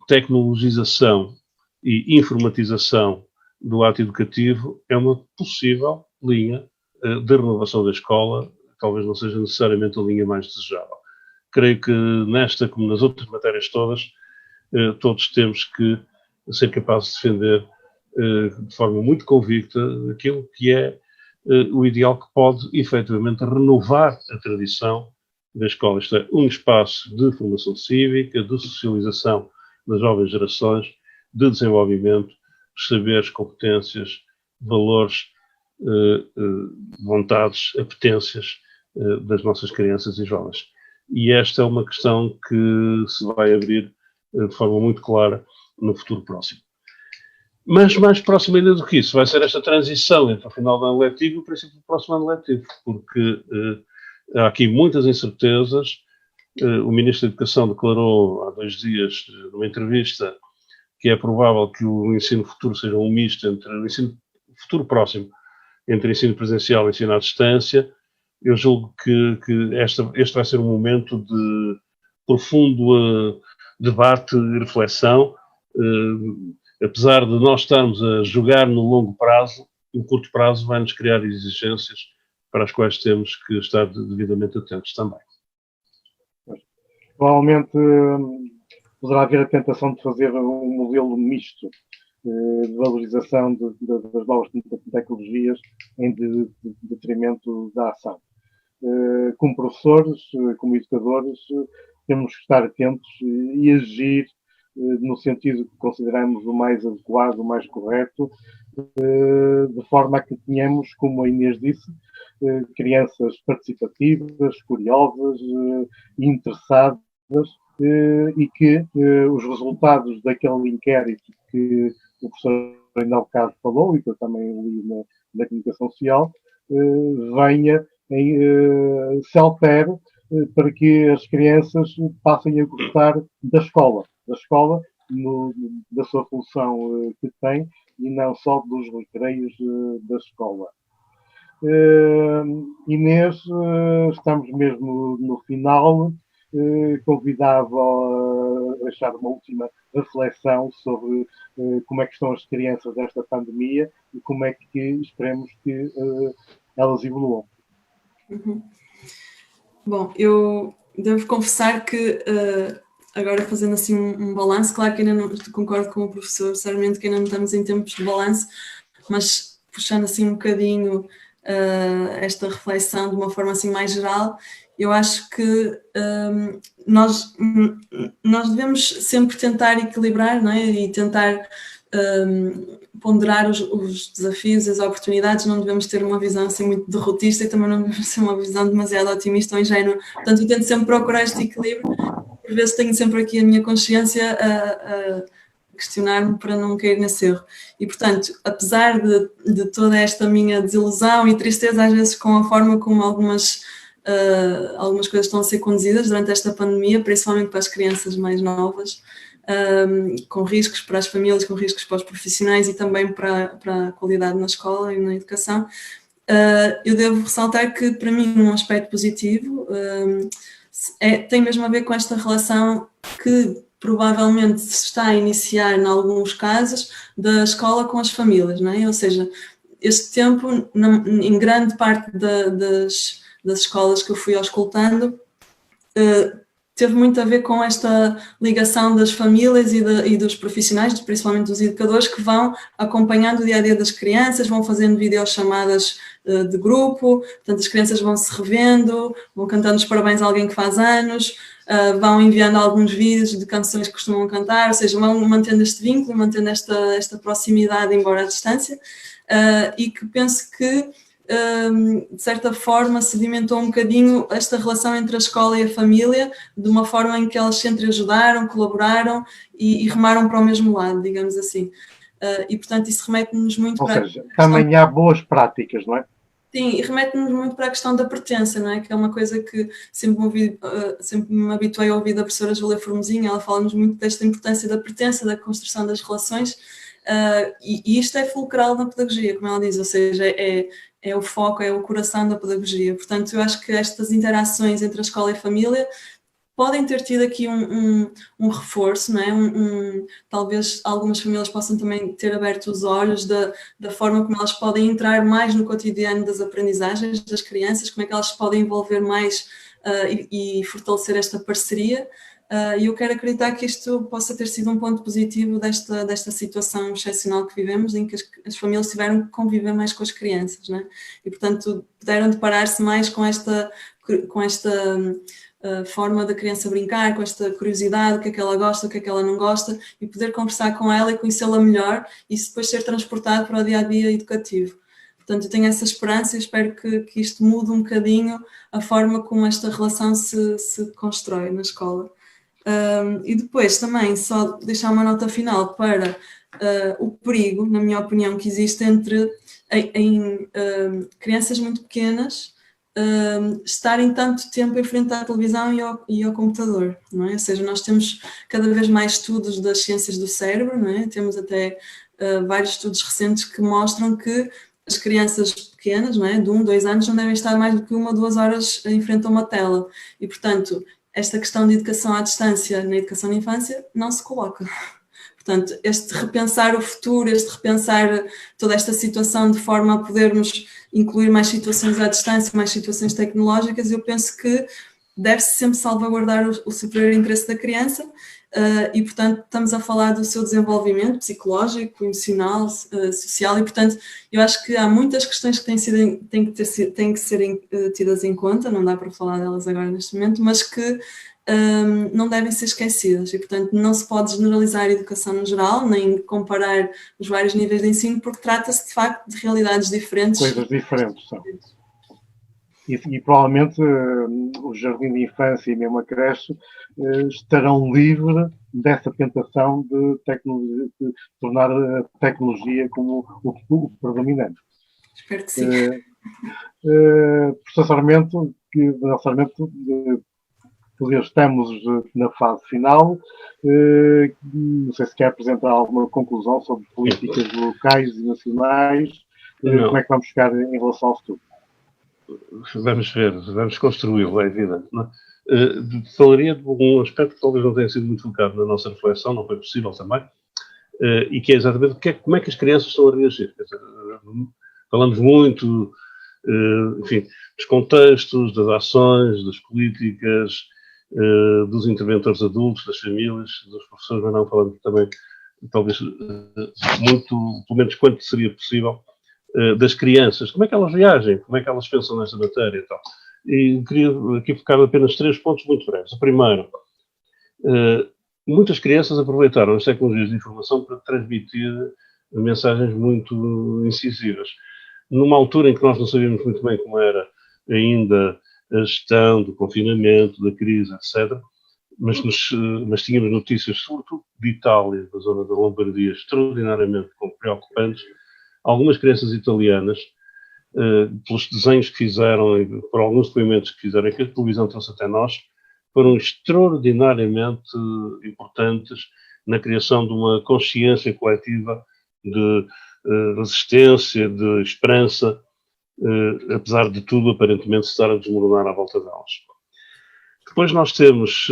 tecnologização e informatização do ato educativo é uma possível linha de renovação da escola, talvez não seja necessariamente a linha mais desejável. Creio que nesta, como nas outras matérias todas, todos temos que ser capazes de defender de forma muito convicta aquilo que é o ideal que pode efetivamente renovar a tradição da escola. Isto é, um espaço de formação cívica, de socialização das jovens gerações, de desenvolvimento, saberes, competências, valores, vontades, apetências das nossas crianças e jovens. E esta é uma questão que se vai abrir de forma muito clara no futuro próximo. Mas mais próximo ainda do que isso, vai ser esta transição entre o final do ano letivo e o princípio do próximo ano letivo, porque há aqui muitas incertezas. O Ministro da Educação declarou há 2 dias, numa entrevista, que é provável que o ensino futuro seja um misto entre o ensino futuro próximo, entre ensino presencial e ensino à distância. Eu julgo que este vai ser um momento de profundo debate e reflexão. Apesar de nós estarmos a jogar no longo prazo, o curto prazo vai-nos criar exigências para as quais temos que estar devidamente atentos também. Provavelmente poderá haver a tentação de fazer um modelo misto de valorização das novas tecnologias em detrimento da ação. Como professores, como educadores, temos que estar atentos e agir no sentido que consideramos o mais adequado, o mais correto, de forma a que tenhamos, como a Inês disse, crianças participativas, curiosas, interessadas, e que os resultados daquele inquérito que o professor ainda há bocado falou e que eu também li na comunicação social, se altere para que as crianças passem a gostar da escola da sua função que tem e não só dos recreios da escola. Inês, estamos mesmo no final. Convidava a deixar uma última reflexão sobre como é que estão as crianças desta pandemia e como é que esperemos que elas evoluam. Uhum. Bom, eu devo confessar que agora fazendo assim um balanço, claro que ainda não concordo com o professor Sarmento que ainda não estamos em tempos de balanço, mas puxando assim um bocadinho esta reflexão de uma forma assim mais geral, eu acho que nós devemos sempre tentar equilibrar, não é? E tentar ponderar os desafios, as oportunidades. Não devemos ter uma visão assim muito derrotista e também não devemos ter uma visão demasiado otimista ou ingênua. Portanto, eu tento sempre procurar este equilíbrio, por vezes tenho sempre aqui a minha consciência a questionar-me para não cair nesse erro. E, portanto, apesar de toda esta minha desilusão e tristeza, às vezes, com a forma como algumas coisas estão a ser conduzidas durante esta pandemia, principalmente para as crianças mais novas, com riscos para as famílias, com riscos para os profissionais e também para a qualidade na escola e na educação, eu devo ressaltar que, para mim, um aspecto positivo tem mesmo a ver com esta relação que provavelmente se está a iniciar, em alguns casos, da escola com as famílias, não é? Ou seja, este tempo, em grande parte das escolas que eu fui auscultando, teve muito a ver com esta ligação das famílias e dos profissionais, principalmente dos educadores, que vão acompanhando o dia-a-dia das crianças, vão fazendo videochamadas de grupo, portanto as crianças vão se revendo, vão cantando os parabéns a alguém que faz anos, vão enviando alguns vídeos de canções que costumam cantar, ou seja, vão mantendo este vínculo, mantendo esta proximidade, embora à distância, e que penso que de certa forma sedimentou um bocadinho esta relação entre a escola e a família, de uma forma em que elas se entreajudaram, colaboraram e remaram para o mesmo lado, digamos assim. E portanto isso remete-nos muito para... Ou seja, também há boas práticas, não é? Sim, e remete-nos muito para a questão da pertença, não é? Que é uma coisa que sempre me habituei a ouvir da professora Júlia Formosinha. Ela fala-nos muito desta importância da pertença, da construção das relações, e isto é fulcral na pedagogia, como ela diz, ou seja, é o foco, é o coração da pedagogia. Portanto, eu acho que estas interações entre a escola e a família podem ter tido aqui um reforço, não é? Talvez algumas famílias possam também ter aberto os olhos da forma como elas podem entrar mais no cotidiano das aprendizagens das crianças, como é que elas se podem envolver mais e fortalecer esta parceria. E eu quero acreditar que isto possa ter sido um ponto positivo desta situação excepcional que vivemos, em que as famílias tiveram que conviver mais com as crianças, não é? E, portanto, puderam deparar-se mais com esta forma da criança brincar, com esta curiosidade, o que é que ela gosta, o que é que ela não gosta, e poder conversar com ela e conhecê-la melhor, e isso depois ser transportado para o dia-a-dia educativo. Portanto, eu tenho essa esperança e espero que isto mude um bocadinho a forma como esta relação se constrói na escola. E depois também só deixar uma nota final para o perigo, na minha opinião, que existe em crianças muito pequenas estarem tanto tempo em frente à televisão e ao computador, não é? Ou seja, nós temos cada vez mais estudos das ciências do cérebro, não é? Temos até vários estudos recentes que mostram que as crianças pequenas, não é? De 1, 2 anos, não devem estar mais do que 1 ou 2 horas em frente a uma tela. E, portanto, esta questão de educação à distância na educação de infância não se coloca. Portanto, este repensar o futuro, este repensar toda esta situação de forma a podermos incluir mais situações à distância, mais situações tecnológicas, eu penso que deve-se sempre salvaguardar o superior interesse da criança e, portanto, estamos a falar do seu desenvolvimento psicológico, emocional, social e, portanto, eu acho que há muitas questões que têm que ser tidas em conta, não dá para falar delas agora neste momento, mas que não devem ser esquecidas e, portanto, não se pode generalizar a educação no geral, nem comparar os vários níveis de ensino, porque trata-se, de facto, de realidades diferentes. Coisas diferentes, são. E provavelmente o jardim de infância e mesmo a creche estarão livres dessa tentação de tornar a tecnologia como o predominante. Espero que sim. Professor Sarmento, estamos na fase final. Não sei se quer apresentar alguma conclusão sobre políticas locais e nacionais. Como é que vamos ficar em relação ao futuro? Vamos ver, vamos construí-lo, é evidente. Falaria de um aspecto que talvez não tenha sido muito focado na nossa reflexão, não foi possível também, e que é exatamente como é que as crianças estão a reagir. Quer dizer, falamos muito, enfim, dos contextos, das ações, das políticas, dos interventores adultos, das famílias, dos professores, mas não falamos também, talvez, muito, pelo menos quanto seria possível, das crianças. Como é que elas reagem? Como é que elas pensam nesta matéria e tal? E queria aqui focar apenas 3 pontos muito breves. O primeiro, muitas crianças aproveitaram as tecnologias de informação para transmitir mensagens muito incisivas. Numa altura em que nós não sabíamos muito bem como era ainda a gestão do confinamento, da crise, etc., mas tínhamos notícias, sobretudo de Itália, da zona da Lombardia, extraordinariamente preocupantes. Algumas crianças italianas, pelos desenhos que fizeram e por alguns depoimentos que fizeram, que a televisão trouxe até nós, foram extraordinariamente importantes na criação de uma consciência coletiva de resistência, de esperança, apesar de tudo aparentemente estar a desmoronar à volta delas. Depois nós temos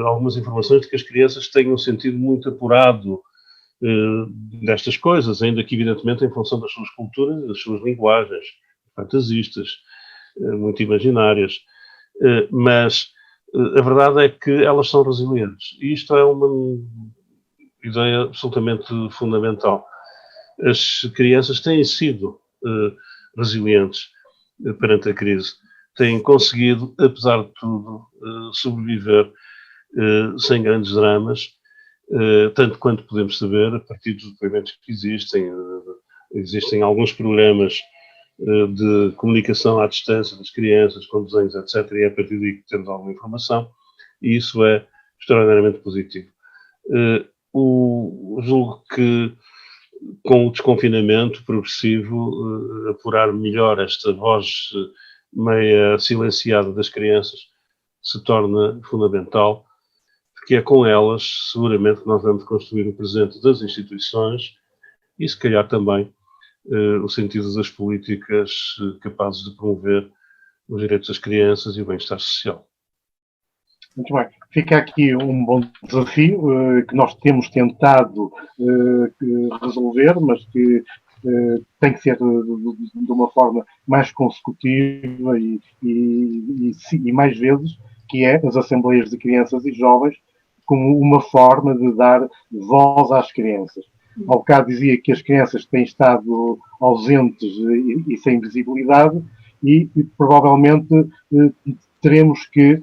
algumas informações de que as crianças têm um sentido muito apurado destas coisas, ainda que evidentemente em função das suas culturas, das suas linguagens, fantasistas, muito imaginárias, mas a verdade é que elas são resilientes. E isto é uma ideia absolutamente fundamental. As crianças têm sido resilientes perante a crise, têm conseguido, apesar de tudo, sobreviver sem grandes dramas, tanto quanto podemos saber, a partir dos depoimentos que existem alguns programas de comunicação à distância das crianças, com desenhos, etc., e é a partir daí que temos alguma informação, e isso é extraordinariamente positivo. Julgo que, com o desconfinamento progressivo, apurar melhor esta voz meia silenciada das crianças se torna fundamental, porque é com elas, seguramente, que nós vamos construir o presente das instituições e, se calhar, também o sentido das políticas capazes de promover os direitos das crianças e o bem-estar social. Muito bem. Fica aqui um bom desafio que nós temos tentado resolver, mas que tem que ser de uma forma mais consecutiva e mais vezes, que é as assembleias de crianças e jovens como uma forma de dar voz às crianças. Ao bocado dizia que as crianças têm estado ausentes e sem visibilidade e provavelmente teremos que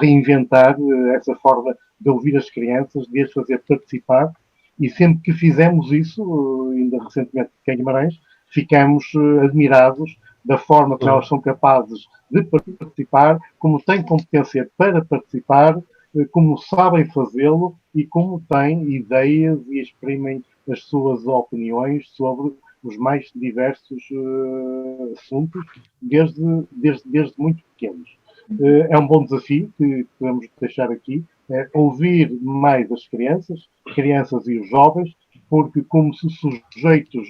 reinventar essa forma de ouvir as crianças, de as fazer participar, e sempre que fizemos isso, ainda recentemente aqui em Guimarães, ficamos admirados da forma que elas são capazes de participar, como têm competência para participar, como sabem fazê-lo e como têm ideias e exprimem as suas opiniões sobre os mais diversos assuntos, desde muito pequenos. É um bom desafio que podemos deixar aqui, é ouvir mais as crianças e os jovens, porque como sujeitos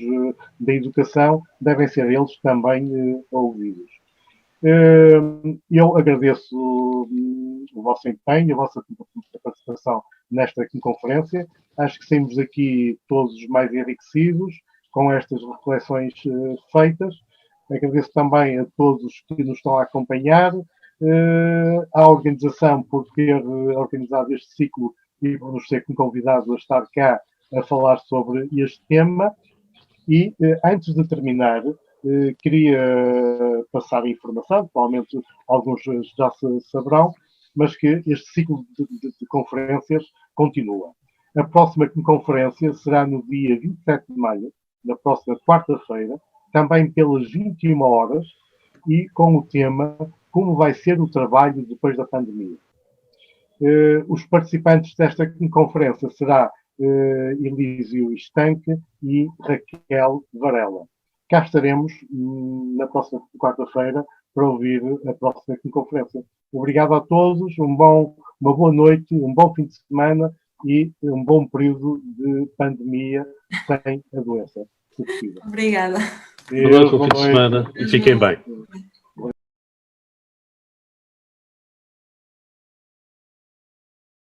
da educação devem ser eles também ouvidos. Eu agradeço o vosso empenho, a vossa participação nesta conferência. Acho que saímos aqui todos mais enriquecidos com estas reflexões feitas. Agradeço também a todos que nos estão a acompanhar, à organização por ter organizado este ciclo e por nos ter convidado a estar cá a falar sobre este tema. E, antes de terminar, queria passar a informação, provavelmente alguns já saberão, mas que este ciclo de conferências continua. A próxima conferência será no dia 27 de maio, na próxima quarta-feira, também pelas 21 horas, e com o tema Como vai ser o trabalho depois da pandemia. Os participantes desta conferência será Elísio Estanque e Raquel Varela. Cá estaremos na próxima quarta-feira para ouvir a próxima conferência. Obrigado a todos, uma boa noite, um bom fim de semana e um bom período de pandemia sem a doença, se possível. Obrigada. Boa noite, bom fim de semana e fiquem bem.